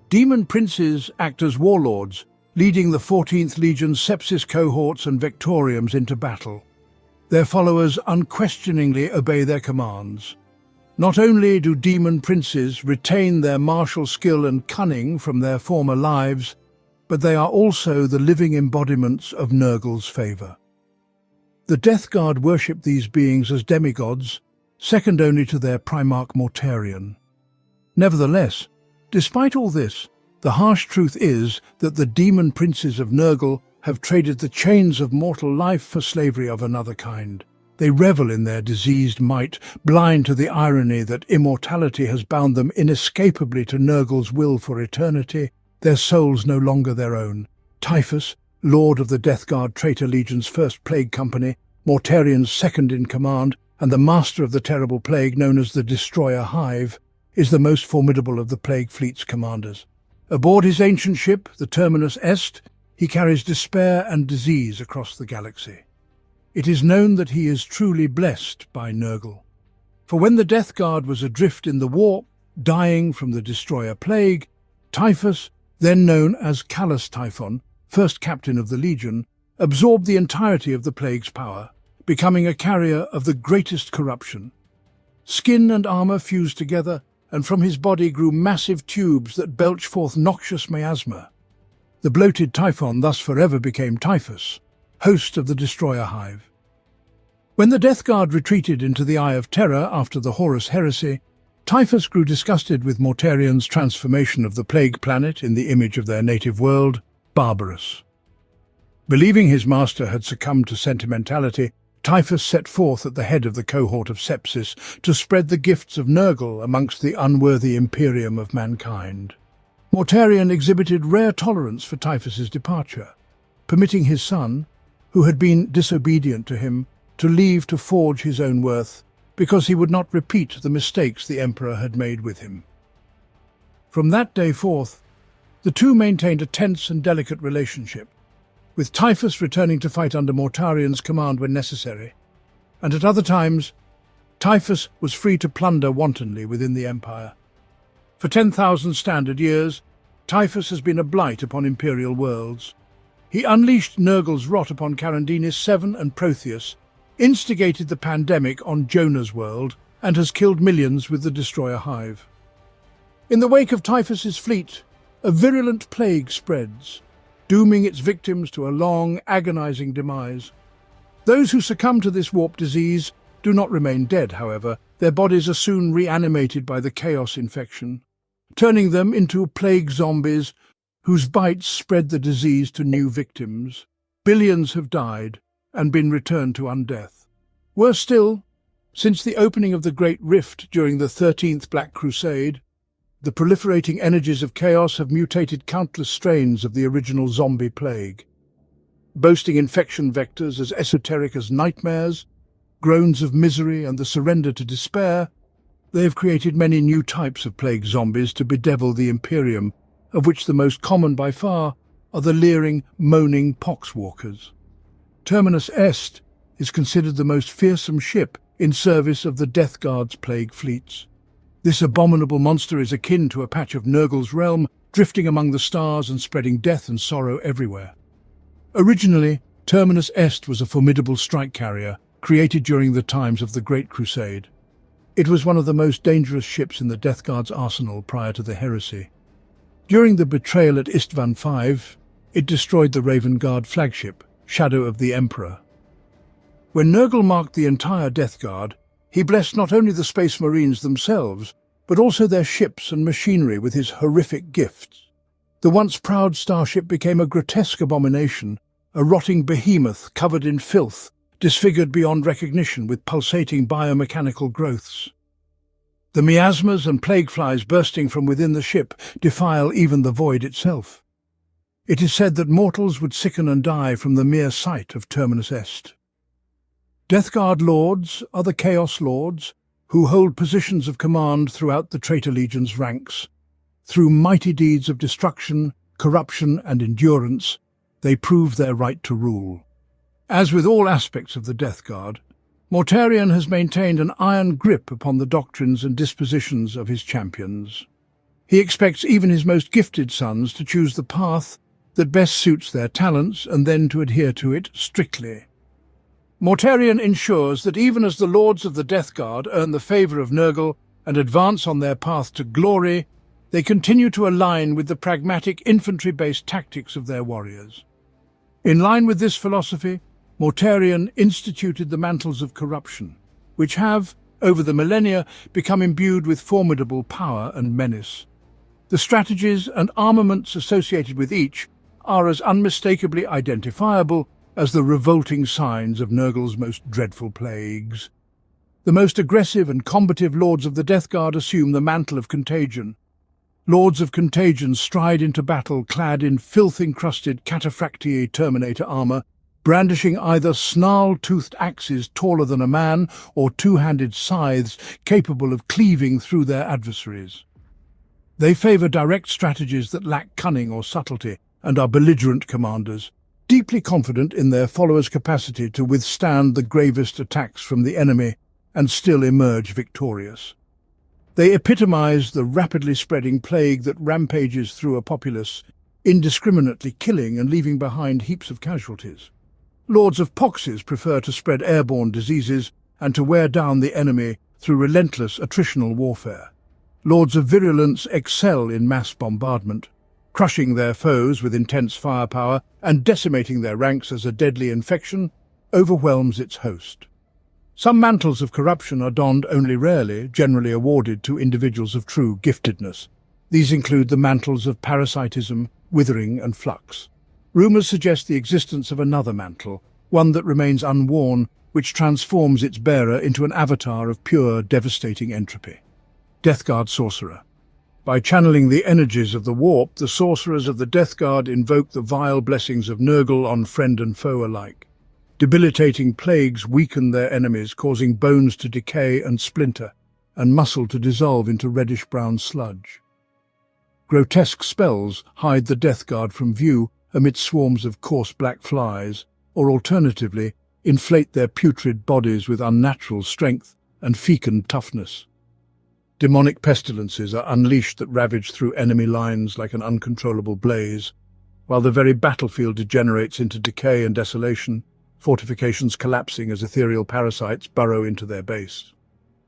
demon princes act as warlords, leading the 14th Legion's Sepsis cohorts and Vectoriums into battle. Their followers unquestioningly obey their commands. Not only do demon princes retain their martial skill and cunning from their former lives, but they are also the living embodiments of Nurgle's favour. The Death Guard worship these beings as demigods, second only to their Primarch Mortarion. Nevertheless, despite all this, the harsh truth is that the demon princes of Nurgle have traded the chains of mortal life for slavery of another kind. They revel in their diseased might, blind to the irony that immortality has bound them inescapably to Nurgle's will for eternity, their souls no longer their own. Typhus, lord of the Death Guard Traitor Legion's first plague company, Mortarion's second in command, and the master of the terrible plague known as the Destroyer Hive, is the most formidable of the plague fleet's commanders. Aboard his ancient ship, the Terminus Est, he carries despair and disease across the galaxy. It is known that he is truly blessed by Nurgle. For when the Death Guard was adrift in the warp, dying from the Destroyer Plague, Typhus, then known as Callus Typhon, first captain of the Legion, absorbed the entirety of the plague's power, becoming a carrier of the greatest corruption. Skin and armor fused together, and from his body grew massive tubes that belched forth noxious miasma. The bloated Typhon thus forever became Typhus, host of the Destroyer Hive. When the Death Guard retreated into the Eye of Terror after the Horus Heresy, Typhus grew disgusted with Mortarion's transformation of the Plague Planet in the image of their native world, barbarous. Believing his master had succumbed to sentimentality, Typhus set forth at the head of the cohort of Sepsis to spread the gifts of Nurgle amongst the unworthy Imperium of mankind. Mortarion exhibited rare tolerance for Typhus's departure, permitting his son, who had been disobedient to him, to leave to forge his own worth, because he would not repeat the mistakes the Emperor had made with him. From that day forth, the two maintained a tense and delicate relationship, with Typhus returning to fight under Mortarion's command when necessary, and at other times, Typhus was free to plunder wantonly within the Empire. For 10,000 standard years, Typhus has been a blight upon Imperial worlds. He unleashed Nurgle's rot upon Carandinis 7 and Protheus, instigated the pandemic on Jonah's world, and has killed millions with the Destroyer Hive. In the wake of Typhus's fleet, a virulent plague spreads, dooming its victims to a long, agonizing demise. Those who succumb to this warp disease do not remain dead, however. Their bodies are soon reanimated by the chaos infection, turning them into plague zombies whose bites spread the disease to new victims. Billions have died and been returned to undeath. Worse still, since the opening of the Great Rift during the 13th Black Crusade, the proliferating energies of chaos have mutated countless strains of the original zombie plague. Boasting infection vectors as esoteric as nightmares, groans of misery and the surrender to despair, they have created many new types of plague zombies to bedevil the Imperium, of which the most common by far are the leering, moaning poxwalkers. Terminus Est is considered the most fearsome ship in service of the Death Guard's plague fleets. This abominable monster is akin to a patch of Nurgle's realm, drifting among the stars and spreading death and sorrow everywhere. Originally, Terminus Est was a formidable strike carrier, created during the times of the Great Crusade. It was one of the most dangerous ships in the Death Guard's arsenal prior to the heresy. During the betrayal at Istvan V, it destroyed the Raven Guard flagship, Shadow of the Emperor. When Nurgle marked the entire Death Guard, he blessed not only the Space Marines themselves, but also their ships and machinery with his horrific gifts. The once proud starship became a grotesque abomination, a rotting behemoth covered in filth, disfigured beyond recognition with pulsating biomechanical growths. The miasmas and plague flies bursting from within the ship defile even the void itself. It is said that mortals would sicken and die from the mere sight of Terminus Est. Death Guard Lords are the Chaos Lords, who hold positions of command throughout the Traitor Legion's ranks. Through mighty deeds of destruction, corruption and endurance, they prove their right to rule. As with all aspects of the Death Guard, Mortarion has maintained an iron grip upon the doctrines and dispositions of his champions. He expects even his most gifted sons to choose the path that best suits their talents and then to adhere to it strictly. Mortarion ensures that even as the Lords of the Death Guard earn the favour of Nurgle and advance on their path to glory, they continue to align with the pragmatic infantry-based tactics of their warriors. In line with this philosophy, Mortarion instituted the mantles of corruption, which have, over the millennia, become imbued with formidable power and menace. The strategies and armaments associated with each are as unmistakably identifiable as the revolting signs of Nurgle's most dreadful plagues. The most aggressive and combative Lords of the Death Guard assume the mantle of contagion. Lords of Contagion stride into battle clad in filth-encrusted cataphractii Terminator armor, brandishing either snarl-toothed axes taller than a man or two-handed scythes capable of cleaving through their adversaries. They favor direct strategies that lack cunning or subtlety and are belligerent commanders, deeply confident in their followers' capacity to withstand the gravest attacks from the enemy and still emerge victorious. They epitomize the rapidly spreading plague that rampages through a populace, indiscriminately killing and leaving behind heaps of casualties. Lords of Poxes prefer to spread airborne diseases and to wear down the enemy through relentless attritional warfare. Lords of Virulence excel in mass bombardment, crushing their foes with intense firepower and decimating their ranks as a deadly infection overwhelms its host. Some mantles of corruption are donned only rarely, generally awarded to individuals of true giftedness. These include the mantles of parasitism, withering and flux. Rumours suggest the existence of another mantle, one that remains unworn, which transforms its bearer into an avatar of pure, devastating entropy. Death Guard Sorcerer. By channeling the energies of the warp, the sorcerers of the Death Guard invoke the vile blessings of Nurgle on friend and foe alike. Debilitating plagues weaken their enemies, causing bones to decay and splinter, and muscle to dissolve into reddish-brown sludge. Grotesque spells hide the Death Guard from view amid swarms of coarse black flies, or alternatively, inflate their putrid bodies with unnatural strength and fecund toughness. Demonic pestilences are unleashed that ravage through enemy lines like an uncontrollable blaze, while the very battlefield degenerates into decay and desolation, fortifications collapsing as ethereal parasites burrow into their base.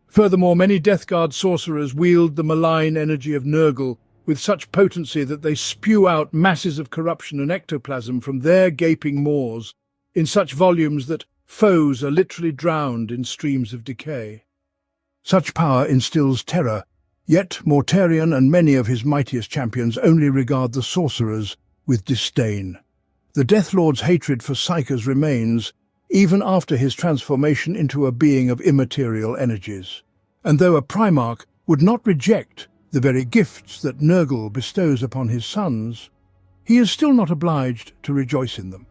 Furthermore, many Death Guard sorcerers wield the malign energy of Nurgle with such potency that they spew out masses of corruption and ectoplasm from their gaping maws in such volumes that foes are literally drowned in streams of decay. Such power instills terror, yet Mortarion and many of his mightiest champions only regard the sorcerers with disdain. The Death Lord's hatred for psykers remains, even after his transformation into a being of immaterial energies. And though a Primarch would not reject the very gifts that Nurgle bestows upon his sons, he is still not obliged to rejoice in them.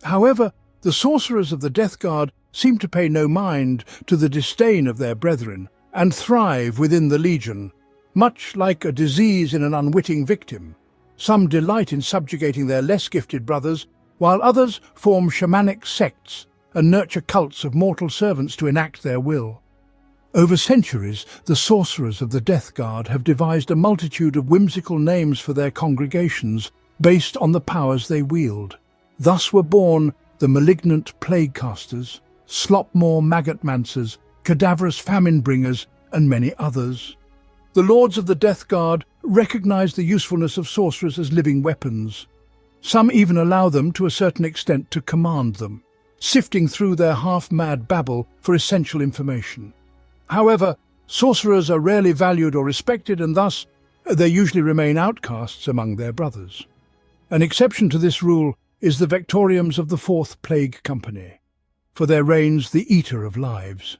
However, the sorcerers of the Death Guard seem to pay no mind to the disdain of their brethren and thrive within the Legion, much like a disease in an unwitting victim. Some delight in subjugating their less gifted brothers, while others form shamanic sects and nurture cults of mortal servants to enact their will. Over centuries, the sorcerers of the Death Guard have devised a multitude of whimsical names for their congregations based on the powers they wield. Thus were born the malignant plague-casters, Slopmore maggot-mancers, cadaverous famine-bringers, and many others. The Lords of the Death Guard recognize the usefulness of sorcerers as living weapons. Some even allow them to a certain extent to command them, sifting through their half-mad babble for essential information. However, sorcerers are rarely valued or respected, and thus they usually remain outcasts among their brothers. An exception to this rule is the Vectoriums of the Fourth Plague Company. For there reigns the Eater of Lives,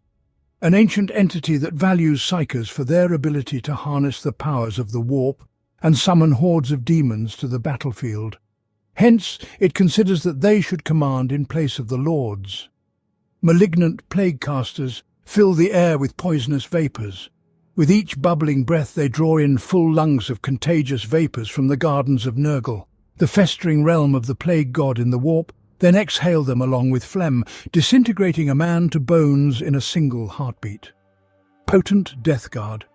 an ancient entity that values psykers for their ability to harness the powers of the warp and summon hordes of demons to the battlefield. Hence, it considers that they should command in place of the Lords. Malignant plague-casters fill the air with poisonous vapours. With each bubbling breath they draw in full lungs of contagious vapours from the gardens of Nurgle, the festering realm of the plague god in the warp, then exhale them along with phlegm, disintegrating a man to bones in a single heartbeat. Potent Death Guard.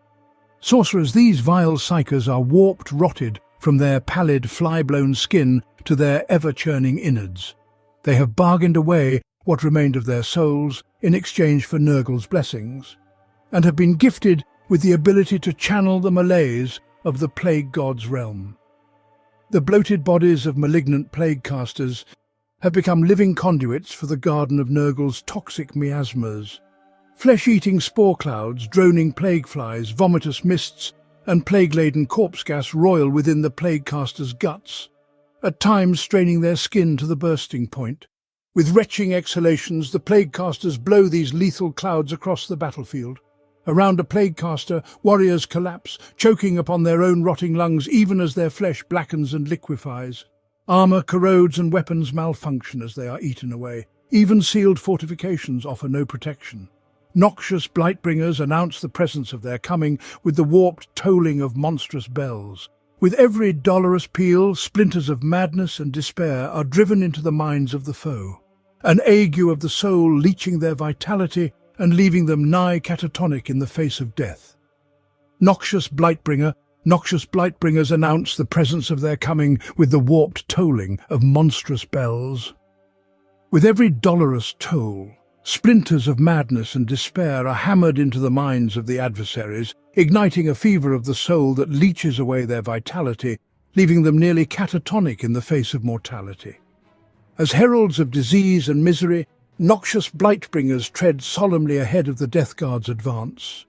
Sorcerers, these vile psykers are warped, rotted from their pallid, fly-blown skin to their ever-churning innards. They have bargained away what remained of their souls in exchange for Nurgle's blessings, and have been gifted with the ability to channel the malaise of the plague god's realm. The bloated bodies of malignant plague-casters have become living conduits for the garden of Nurgle's toxic miasmas. Flesh-eating spore clouds, droning plague flies, vomitous mists, and plague-laden corpse gas roil within the plague-casters' guts, at times straining their skin to the bursting point. With retching exhalations, the plague-casters blow these lethal clouds across the battlefield. Around a plague-caster, warriors collapse, choking upon their own rotting lungs even as their flesh blackens and liquefies. Armour corrodes and weapons malfunction as they are eaten away. Even sealed fortifications offer no protection. Noxious Blightbringers announce the presence of their coming with the warped tolling of monstrous bells. With every dolorous peal, splinters of madness and despair are driven into the minds of the foe, an ague of the soul leeching their vitality and leaving them nigh catatonic in the face of death. Noxious Blightbringers announce the presence of their coming with the warped tolling of monstrous bells. With every dolorous toll, Splinters of madness and despair are hammered into the minds of the adversaries, igniting a fever of the soul that leeches away their vitality, leaving them nearly catatonic in the face of mortality. As heralds of disease and misery, noxious Blightbringers tread solemnly ahead of the Death Guard's advance.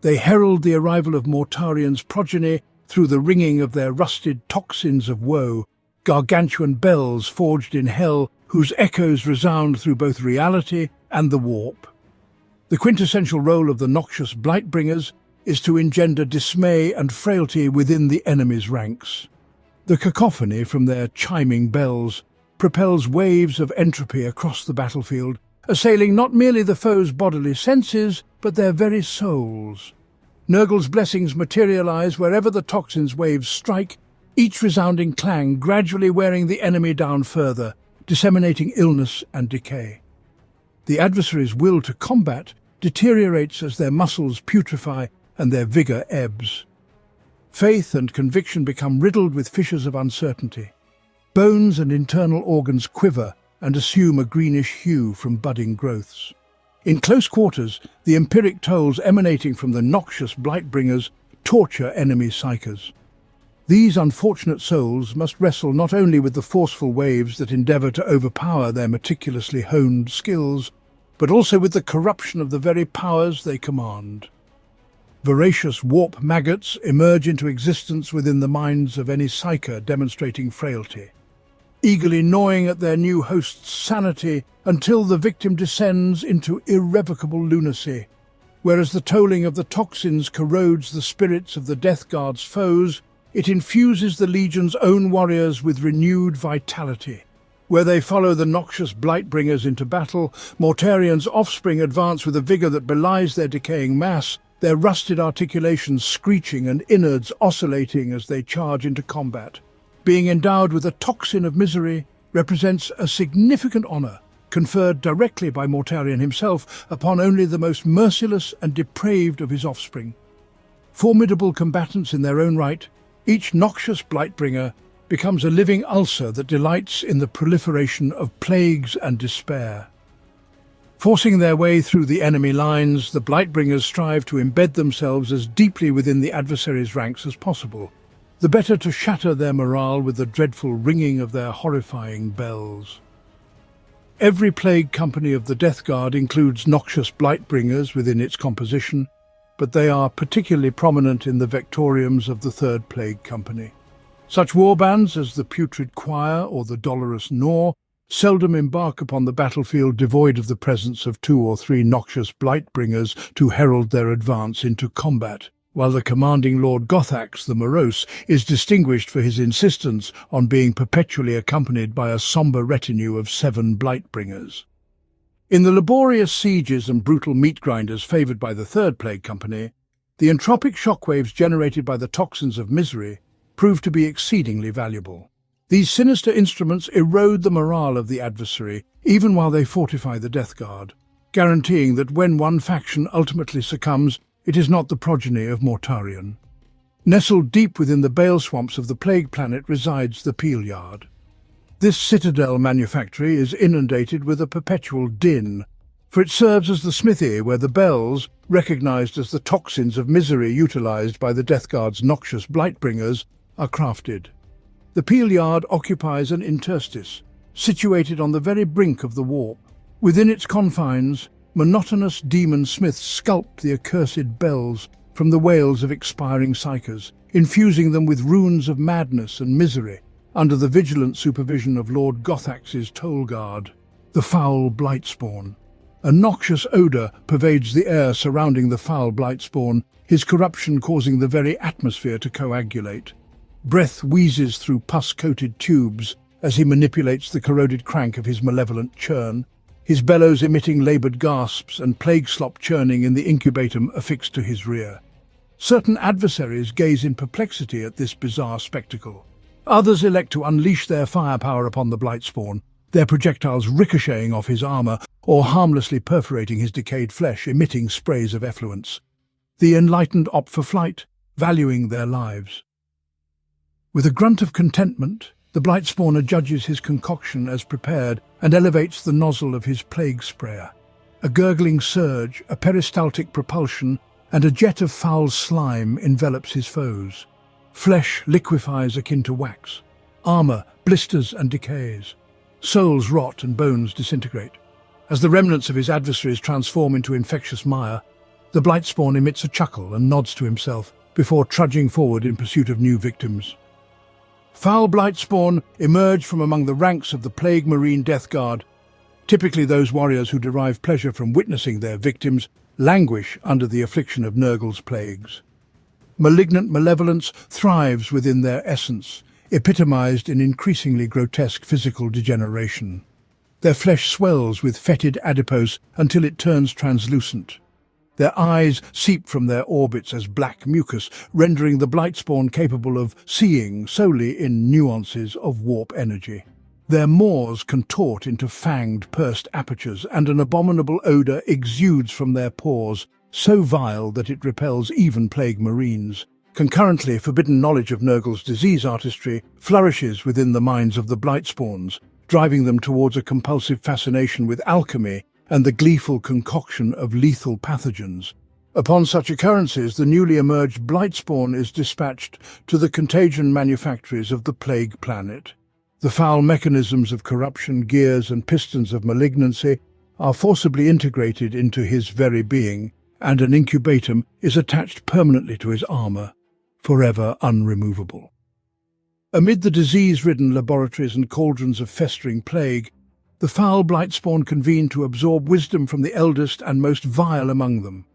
They herald the arrival of Mortarion's progeny through the ringing of their rusted toxins of woe, gargantuan bells forged in hell whose echoes resound through both reality and the warp. The quintessential role of the noxious Blightbringers is to engender dismay and frailty within the enemy's ranks. The cacophony from their chiming bells propels waves of entropy across the battlefield, assailing not merely the foe's bodily senses, but their very souls. Nurgle's blessings materialize wherever the toxin's waves strike, each resounding clang gradually wearing the enemy down further, disseminating illness and decay. The adversary's will to combat deteriorates as their muscles putrefy and their vigor ebbs. Faith and conviction become riddled with fissures of uncertainty. Bones and internal organs quiver and assume a greenish hue from budding growths. In close quarters, the empiric tolls emanating from the noxious Blightbringers torture enemy psychers. These unfortunate souls must wrestle not only with the forceful waves that endeavour to overpower their meticulously honed skills, but also with the corruption of the very powers they command. Voracious warp maggots emerge into existence within the minds of any psyker demonstrating frailty, eagerly gnawing at their new host's sanity until the victim descends into irrevocable lunacy. Whereas the tolling of the toxins corrodes the spirits of the Death Guard's foes, it infuses the Legion's own warriors with renewed vitality. Where they follow the noxious Blightbringers into battle, Mortarion's offspring advance with a vigour that belies their decaying mass, their rusted articulations screeching and innards oscillating as they charge into combat. Being endowed with a toxin of misery represents a significant honour, conferred directly by Mortarion himself upon only the most merciless and depraved of his offspring. Formidable combatants in their own right, each noxious Blightbringer becomes a living ulcer that delights in the proliferation of plagues and despair. Forcing their way through the enemy lines, the Blightbringers strive to embed themselves as deeply within the adversary's ranks as possible, the better to shatter their morale with the dreadful ringing of their horrifying bells. Every plague company of the Death Guard includes noxious Blightbringers within its composition, but they are particularly prominent in the Vectoriums of the Third Plague Company. Such warbands as the Putrid Choir or the Dolorous Gnaw seldom embark upon the battlefield devoid of the presence of 2 or 3 noxious Blightbringers to herald their advance into combat, while the commanding Lord Gothax the Morose is distinguished for his insistence on being perpetually accompanied by a sombre retinue of 7 Blightbringers. In the laborious sieges and brutal meat grinders favoured by the Third Plague Company, the entropic shockwaves generated by the toxins of misery prove to be exceedingly valuable. These sinister instruments erode the morale of the adversary, even while they fortify the Death Guard, guaranteeing that when one faction ultimately succumbs, it is not the progeny of Mortarion. Nestled deep within the bale swamps of the Plague Planet resides the Peel Yard. This citadel manufactory is inundated with a perpetual din, for it serves as the smithy where the bells, recognized as the toxins of misery utilized by the Death Guard's noxious Blightbringers, are crafted. The Peel Yard occupies an interstice, situated on the very brink of the warp. Within its confines, monotonous demon smiths sculpt the accursed bells from the wails of expiring psychers, infusing them with runes of madness and misery, under the vigilant supervision of Lord Gothax's toll guard, the foul Blightspawn. A noxious odour pervades the air surrounding the foul Blightspawn, his corruption causing the very atmosphere to coagulate. Breath wheezes through pus-coated tubes as he manipulates the corroded crank of his malevolent churn, his bellows emitting laboured gasps and plague slop churning in the incubatum affixed to his rear. Certain adversaries gaze in perplexity at this bizarre spectacle. Others elect to unleash their firepower upon the Blightspawn, their projectiles ricocheting off his armour or harmlessly perforating his decayed flesh, emitting sprays of effluence. The enlightened opt for flight, valuing their lives. With a grunt of contentment, the Blightspawner judges his concoction as prepared and elevates the nozzle of his plague sprayer. A gurgling surge, a peristaltic propulsion, and a jet of foul slime envelops his foes. Flesh liquefies akin to wax. Armor blisters and decays. Souls rot and bones disintegrate. As the remnants of his adversaries transform into infectious mire, the Blightspawn emits a chuckle and nods to himself before trudging forward in pursuit of new victims. Foul Blightspawn emerge from among the ranks of the Plague Marine Death Guard. Typically those warriors who derive pleasure from witnessing their victims languish under the affliction of Nurgle's plagues. Malignant malevolence thrives within their essence, epitomized in increasingly grotesque physical degeneration. Their flesh swells with fetid adipose until it turns translucent. Their eyes seep from their orbits as black mucus, rendering the Blightspawn capable of seeing solely in nuances of warp energy. Their maws contort into fanged, pursed apertures, and an abominable odour exudes from their pores, so vile that it repels even plague marines. Concurrently, forbidden knowledge of Nurgle's disease artistry flourishes within the minds of the Blightspawns, driving them towards a compulsive fascination with alchemy and the gleeful concoction of lethal pathogens. Upon such occurrences, the newly emerged Blightspawn is dispatched to the contagion manufactories of the plague planet. The foul mechanisms of corruption, gears and pistons of malignancy are forcibly integrated into his very being, and an incubatum is attached permanently to his armor, forever unremovable. Amid the disease-ridden laboratories and cauldrons of festering plague, the foul Blightspawn convene to absorb wisdom from the eldest and most vile among them.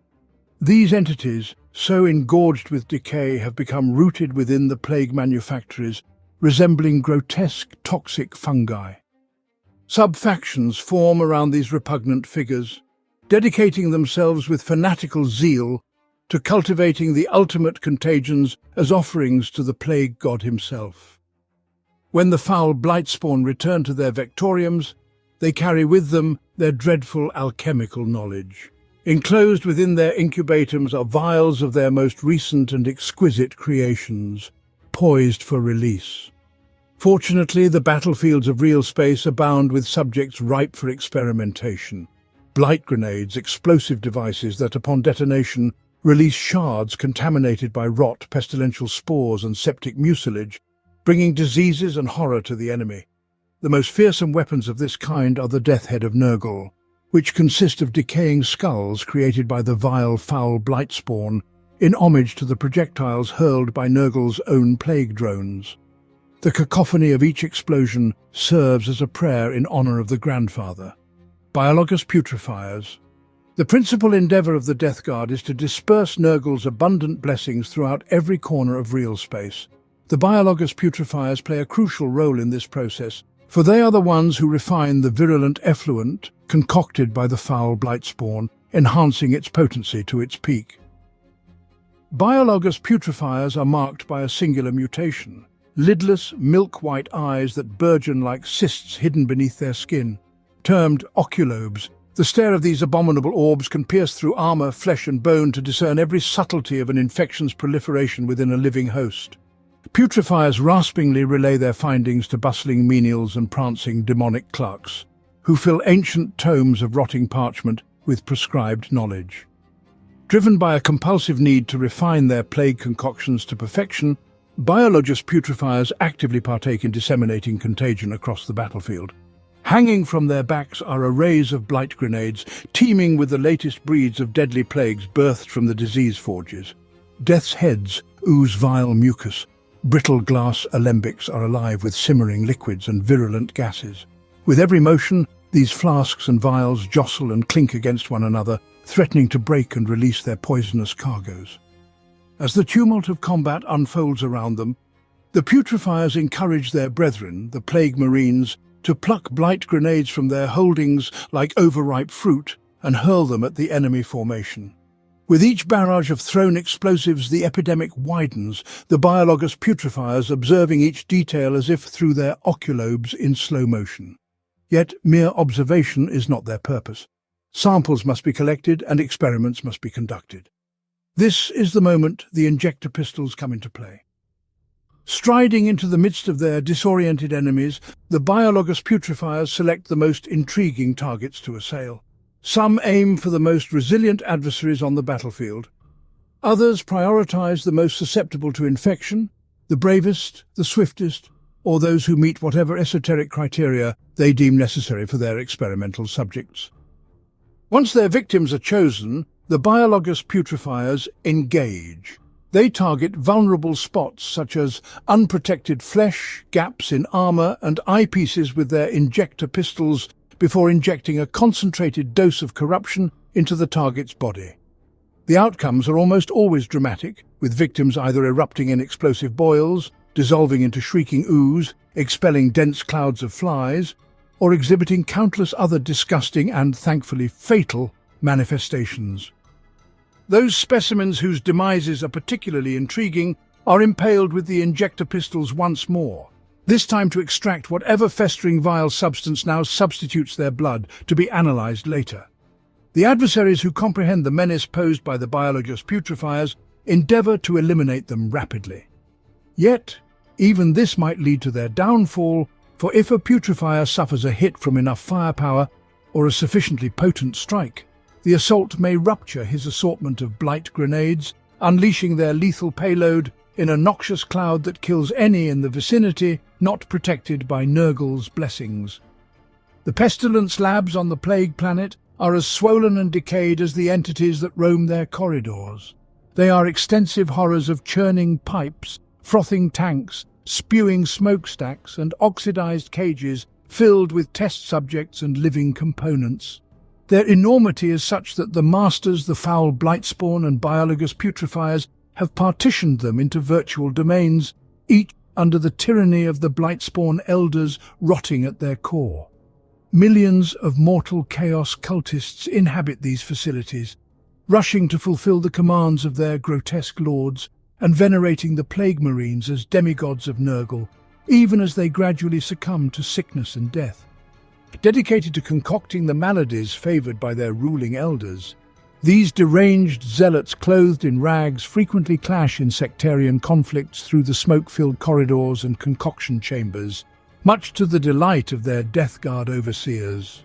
These entities, so engorged with decay, have become rooted within the plague manufactories, resembling grotesque, toxic fungi. Sub-factions form around these repugnant figures, dedicating themselves with fanatical zeal to cultivating the ultimate contagions as offerings to the plague god himself. When the foul Blightspawn return to their vectoriums, they carry with them their dreadful alchemical knowledge. Enclosed within their incubatums are vials of their most recent and exquisite creations, poised for release. Fortunately, the battlefields of real space abound with subjects ripe for experimentation. Blight grenades, explosive devices that, upon detonation, release shards contaminated by rot, pestilential spores and septic mucilage, bringing diseases and horror to the enemy. The most fearsome weapons of this kind are the Death Head of Nurgle, which consist of decaying skulls created by the vile, foul Blightspawn, in homage to the projectiles hurled by Nurgle's own plague drones. The cacophony of each explosion serves as a prayer in honor of the Grandfather. Biologus Putrefiers. The principal endeavor of the Death Guard is to disperse Nurgle's abundant blessings throughout every corner of real space. The Biologus Putrefiers play a crucial role in this process, for they are the ones who refine the virulent effluent concocted by the foul Blightspawn, enhancing its potency to its peak. Biologus Putrefiers are marked by a singular mutation: lidless, milk-white eyes that burgeon like cysts hidden beneath their skin. Termed oculobes, the stare of these abominable orbs can pierce through armor, flesh and bone to discern every subtlety of an infection's proliferation within a living host. Putrefiers raspingly relay their findings to bustling menials and prancing demonic clerks, who fill ancient tomes of rotting parchment with prescribed knowledge. Driven by a compulsive need to refine their plague concoctions to perfection, Biologus Putrefiers actively partake in disseminating contagion across the battlefield. Hanging from their backs are arrays of blight grenades, teeming with the latest breeds of deadly plagues birthed from the disease forges. Death's heads ooze vile mucus. Brittle glass alembics are alive with simmering liquids and virulent gases. With every motion, these flasks and vials jostle and clink against one another, threatening to break and release their poisonous cargoes. As the tumult of combat unfolds around them, the Putrefiers encourage their brethren, the Plague Marines, to pluck blight grenades from their holdings like overripe fruit and hurl them at the enemy formation. With each barrage of thrown explosives, the epidemic widens, the Biologus Putrefiers observing each detail as if through their oculobes in slow motion. Yet mere observation is not their purpose. Samples must be collected and experiments must be conducted. This is the moment the injector pistols come into play. Striding into the midst of their disoriented enemies, the Biologus Putrefiers select the most intriguing targets to assail. Some aim for the most resilient adversaries on the battlefield. Others prioritize the most susceptible to infection, the bravest, the swiftest, or those who meet whatever esoteric criteria they deem necessary for their experimental subjects. Once their victims are chosen, the biologous putrefiers engage. They target vulnerable spots such as unprotected flesh, gaps in armor, and eyepieces with their injector pistols before injecting a concentrated dose of corruption into the target's body. The outcomes are almost always dramatic, with victims either erupting in explosive boils, dissolving into shrieking ooze, expelling dense clouds of flies, or exhibiting countless other disgusting and, thankfully, fatal manifestations. Those specimens whose demises are particularly intriguing are impaled with the injector pistols once more, this time to extract whatever festering vile substance now substitutes their blood to be analyzed later. The adversaries who comprehend the menace posed by the biologous putrefiers endeavor to eliminate them rapidly. Yet, even this might lead to their downfall, for if a putrefier suffers a hit from enough firepower or a sufficiently potent strike, the assault may rupture his assortment of blight grenades, unleashing their lethal payload in a noxious cloud that kills any in the vicinity not protected by Nurgle's blessings. The pestilence labs on the plague planet are as swollen and decayed as the entities that roam their corridors. They are extensive horrors of churning pipes, frothing tanks, spewing smokestacks, and oxidized cages filled with test subjects and living components. Their enormity is such that the masters, the foul blightspawn and biologous putrefiers, have partitioned them into virtual domains, each under the tyranny of the blightspawn elders rotting at their core. Millions of mortal chaos cultists inhabit these facilities, rushing to fulfill the commands of their grotesque lords and venerating the plague marines as demigods of Nurgle, even as they gradually succumb to sickness and death. Dedicated to concocting the maladies favoured by their ruling elders, these deranged zealots clothed in rags frequently clash in sectarian conflicts through the smoke-filled corridors and concoction chambers, much to the delight of their Death Guard overseers.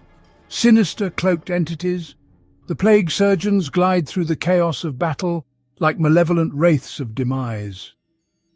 Sinister cloaked entities, the plague surgeons glide through the chaos of battle like malevolent wraiths of demise.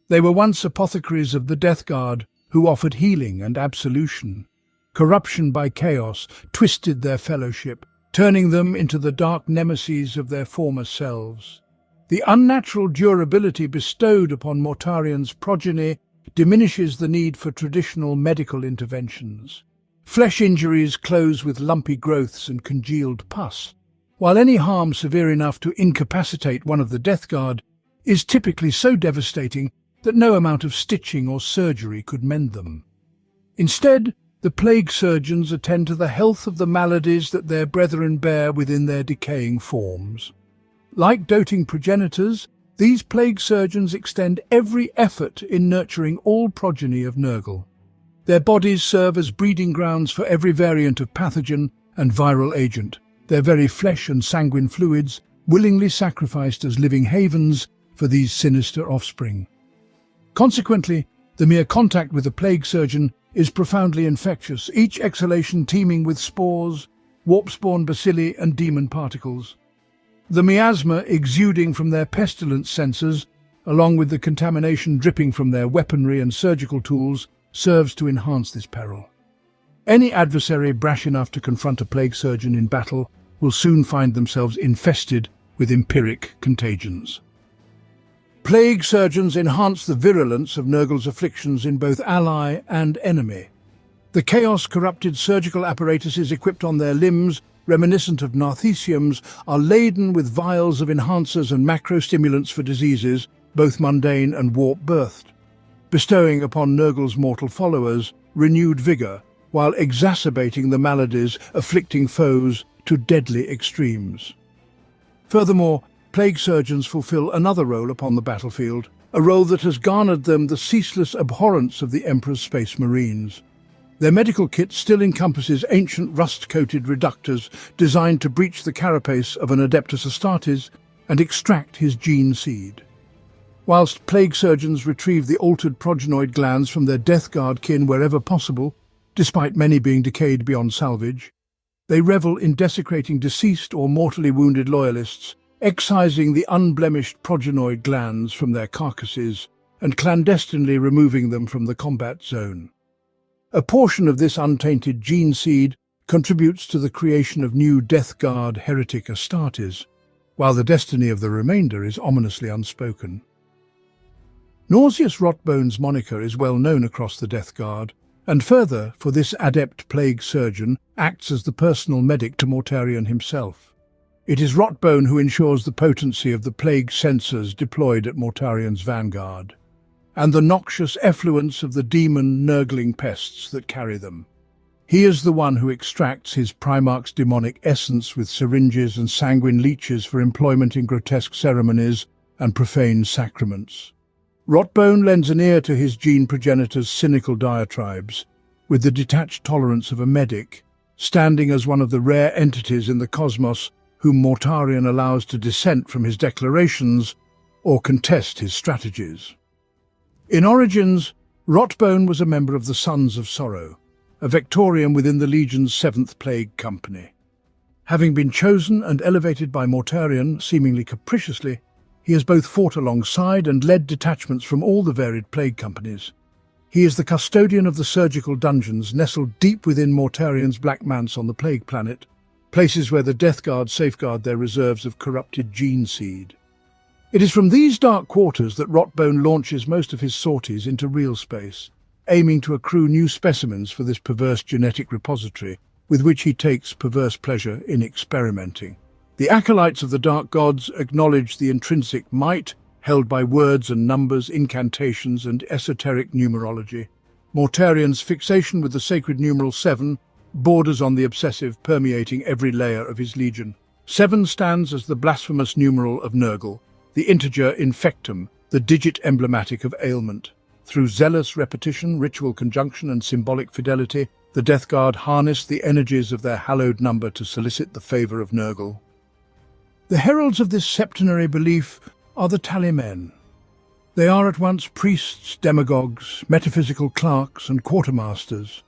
They were once apothecaries of the Death Guard who offered healing and absolution. Corruption by chaos twisted their fellowship, turning them into the dark nemeses of their former selves. The unnatural durability bestowed upon Mortarion's progeny diminishes the need for traditional medical interventions. Flesh injuries close with lumpy growths and congealed pus, while any harm severe enough to incapacitate one of the Death Guard is typically so devastating that no amount of stitching or surgery could mend them. Instead, the plague surgeons attend to the health of the maladies that their brethren bear within their decaying forms. Like doting progenitors, these plague surgeons extend every effort in nurturing all progeny of Nurgle. Their bodies serve as breeding grounds for every variant of pathogen and viral agent, their very flesh and sanguine fluids willingly sacrificed as living havens for these sinister offspring. Consequently, the mere contact with a plague surgeon is profoundly infectious, each exhalation teeming with spores, warp-spawn bacilli and demon particles. The miasma exuding from their pestilence sensors, along with the contamination dripping from their weaponry and surgical tools, serves to enhance this peril. Any adversary brash enough to confront a plague surgeon in battle will soon find themselves infested with empiric contagions. Plague surgeons enhance the virulence of Nurgle's afflictions in both ally and enemy. The chaos-corrupted surgical apparatuses equipped on their limbs, reminiscent of nartheciums, are laden with vials of enhancers and macrostimulants for diseases, both mundane and warp-birthed, bestowing upon Nurgle's mortal followers renewed vigour, while exacerbating the maladies afflicting foes to deadly extremes. Furthermore, plague surgeons fulfill another role upon the battlefield, a role that has garnered them the ceaseless abhorrence of the Emperor's Space Marines. Their medical kit still encompasses ancient rust-coated reductors designed to breach the carapace of an Adeptus Astartes and extract his gene seed. Whilst plague surgeons retrieve the altered progenoid glands from their Death Guard kin wherever possible, despite many being decayed beyond salvage, They revel in desecrating deceased or mortally wounded loyalists, excising the unblemished progenoid glands from their carcasses and clandestinely removing them from the combat zone. A portion of this untainted gene seed contributes to the creation of new Death Guard heretic Astartes, while the destiny of the remainder is ominously unspoken. Nauseous Rotbone's moniker is well known across the Death Guard, and further, for this adept plague surgeon acts as the personal medic to Mortarion himself. It is Rotbone who ensures the potency of the plague sensors deployed at Mortarion's vanguard, and the noxious effluence of the demon nurgling pests that carry them. He is the one who extracts his Primarch's demonic essence with syringes and sanguine leeches for employment in grotesque ceremonies and profane sacraments. Rotbone lends an ear to his gene progenitor's cynical diatribes, with the detached tolerance of a medic, standing as one of the rare entities in the cosmos whom Mortarion allows to dissent from his declarations or contest his strategies. In Origins, Rotbone was a member of the Sons of Sorrow, a Vectorian within the Legion's 7th Plague Company. Having been chosen and elevated by Mortarion, seemingly capriciously, he has both fought alongside and led detachments from all the varied plague companies. He is the custodian of the surgical dungeons nestled deep within Mortarion's Black Manse on the Plague Planet, places where the Death Guard safeguard their reserves of corrupted gene seed. It is from these dark quarters that Rotbone launches most of his sorties into real space, aiming to accrue new specimens for this perverse genetic repository, with which he takes perverse pleasure in experimenting. The acolytes of the Dark Gods acknowledge the intrinsic might held by words and numbers, incantations, and esoteric numerology. Mortarion's fixation with the sacred numeral 7 borders on the obsessive, permeating every layer of his legion. 7 stands as the blasphemous numeral of Nurgle, the integer infectum, the digit emblematic of ailment. Through zealous repetition, ritual conjunction, and symbolic fidelity, the Death Guard harness the energies of their hallowed number to solicit the favour of Nurgle. The heralds of this septenary belief are the Tallymen. They are at once priests, demagogues, metaphysical clerks, and quartermasters.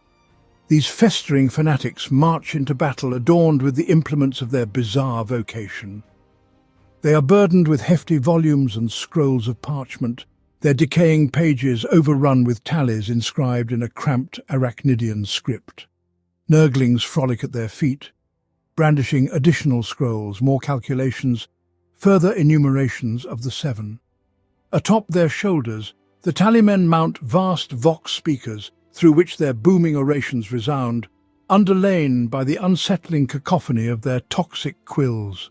These festering fanatics march into battle adorned with the implements of their bizarre vocation. They are burdened with hefty volumes and scrolls of parchment, their decaying pages overrun with tallies inscribed in a cramped Arachnidian script. Nurglings frolic at their feet, brandishing additional scrolls, more calculations, further enumerations of the 7. Atop their shoulders, the Tallymen mount vast vox speakers through which their booming orations resound, underlain by the unsettling cacophony of their toxic quills.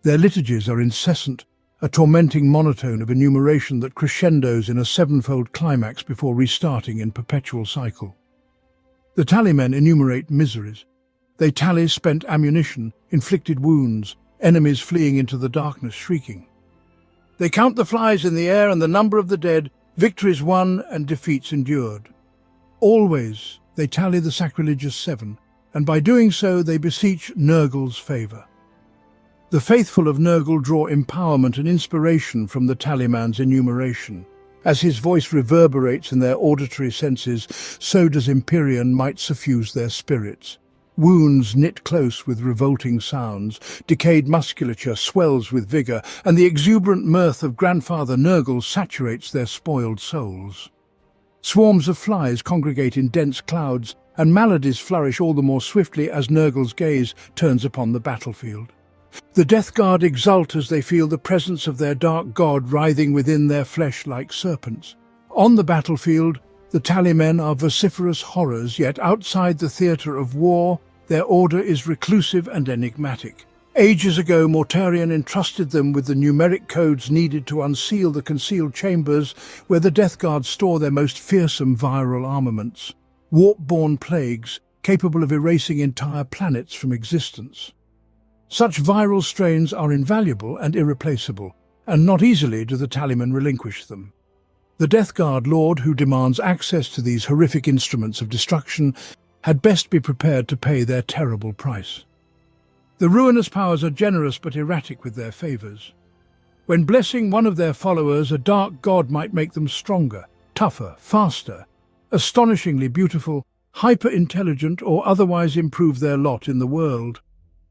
Their liturgies are incessant, a tormenting monotone of enumeration that crescendos in a 7-fold climax before restarting in perpetual cycle. The Tallymen enumerate miseries. They tally spent ammunition, inflicted wounds, enemies fleeing into the darkness shrieking. They count the flies in the air and the number of the dead, victories won and defeats endured. Always they tally the sacrilegious 7, and by doing so they beseech Nurgle's favour. The faithful of Nurgle draw empowerment and inspiration from the Tallyman's enumeration. As his voice reverberates in their auditory senses, so does Empyrean might suffuse their spirits. Wounds knit close with revolting sounds, decayed musculature swells with vigour, and the exuberant mirth of Grandfather Nurgle saturates their spoiled souls. Swarms of flies congregate in dense clouds, and maladies flourish all the more swiftly as Nurgle's gaze turns upon the battlefield. The Death Guard exult as they feel the presence of their dark god writhing within their flesh like serpents. On the battlefield, the Tallymen are vociferous horrors, yet outside the theatre of war, their order is reclusive and enigmatic. Ages ago, Mortarion entrusted them with the numeric codes needed to unseal the concealed chambers where the Death Guard store their most fearsome viral armaments, warp-born plagues capable of erasing entire planets from existence. Such viral strains are invaluable and irreplaceable, and not easily do the Tallymen relinquish them. The Death Guard Lord, who demands access to these horrific instruments of destruction, had best be prepared to pay their terrible price. The ruinous powers are generous but erratic with their favours. When blessing one of their followers, a dark god might make them stronger, tougher, faster, astonishingly beautiful, hyper-intelligent, or otherwise improve their lot in the world.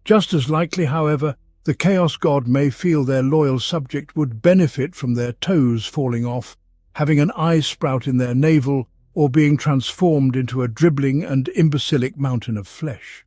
Just as likely, however, the Chaos God may feel their loyal subject would benefit from their toes falling off, having an eye sprout in their navel, or being transformed into a dribbling and imbecilic mountain of flesh.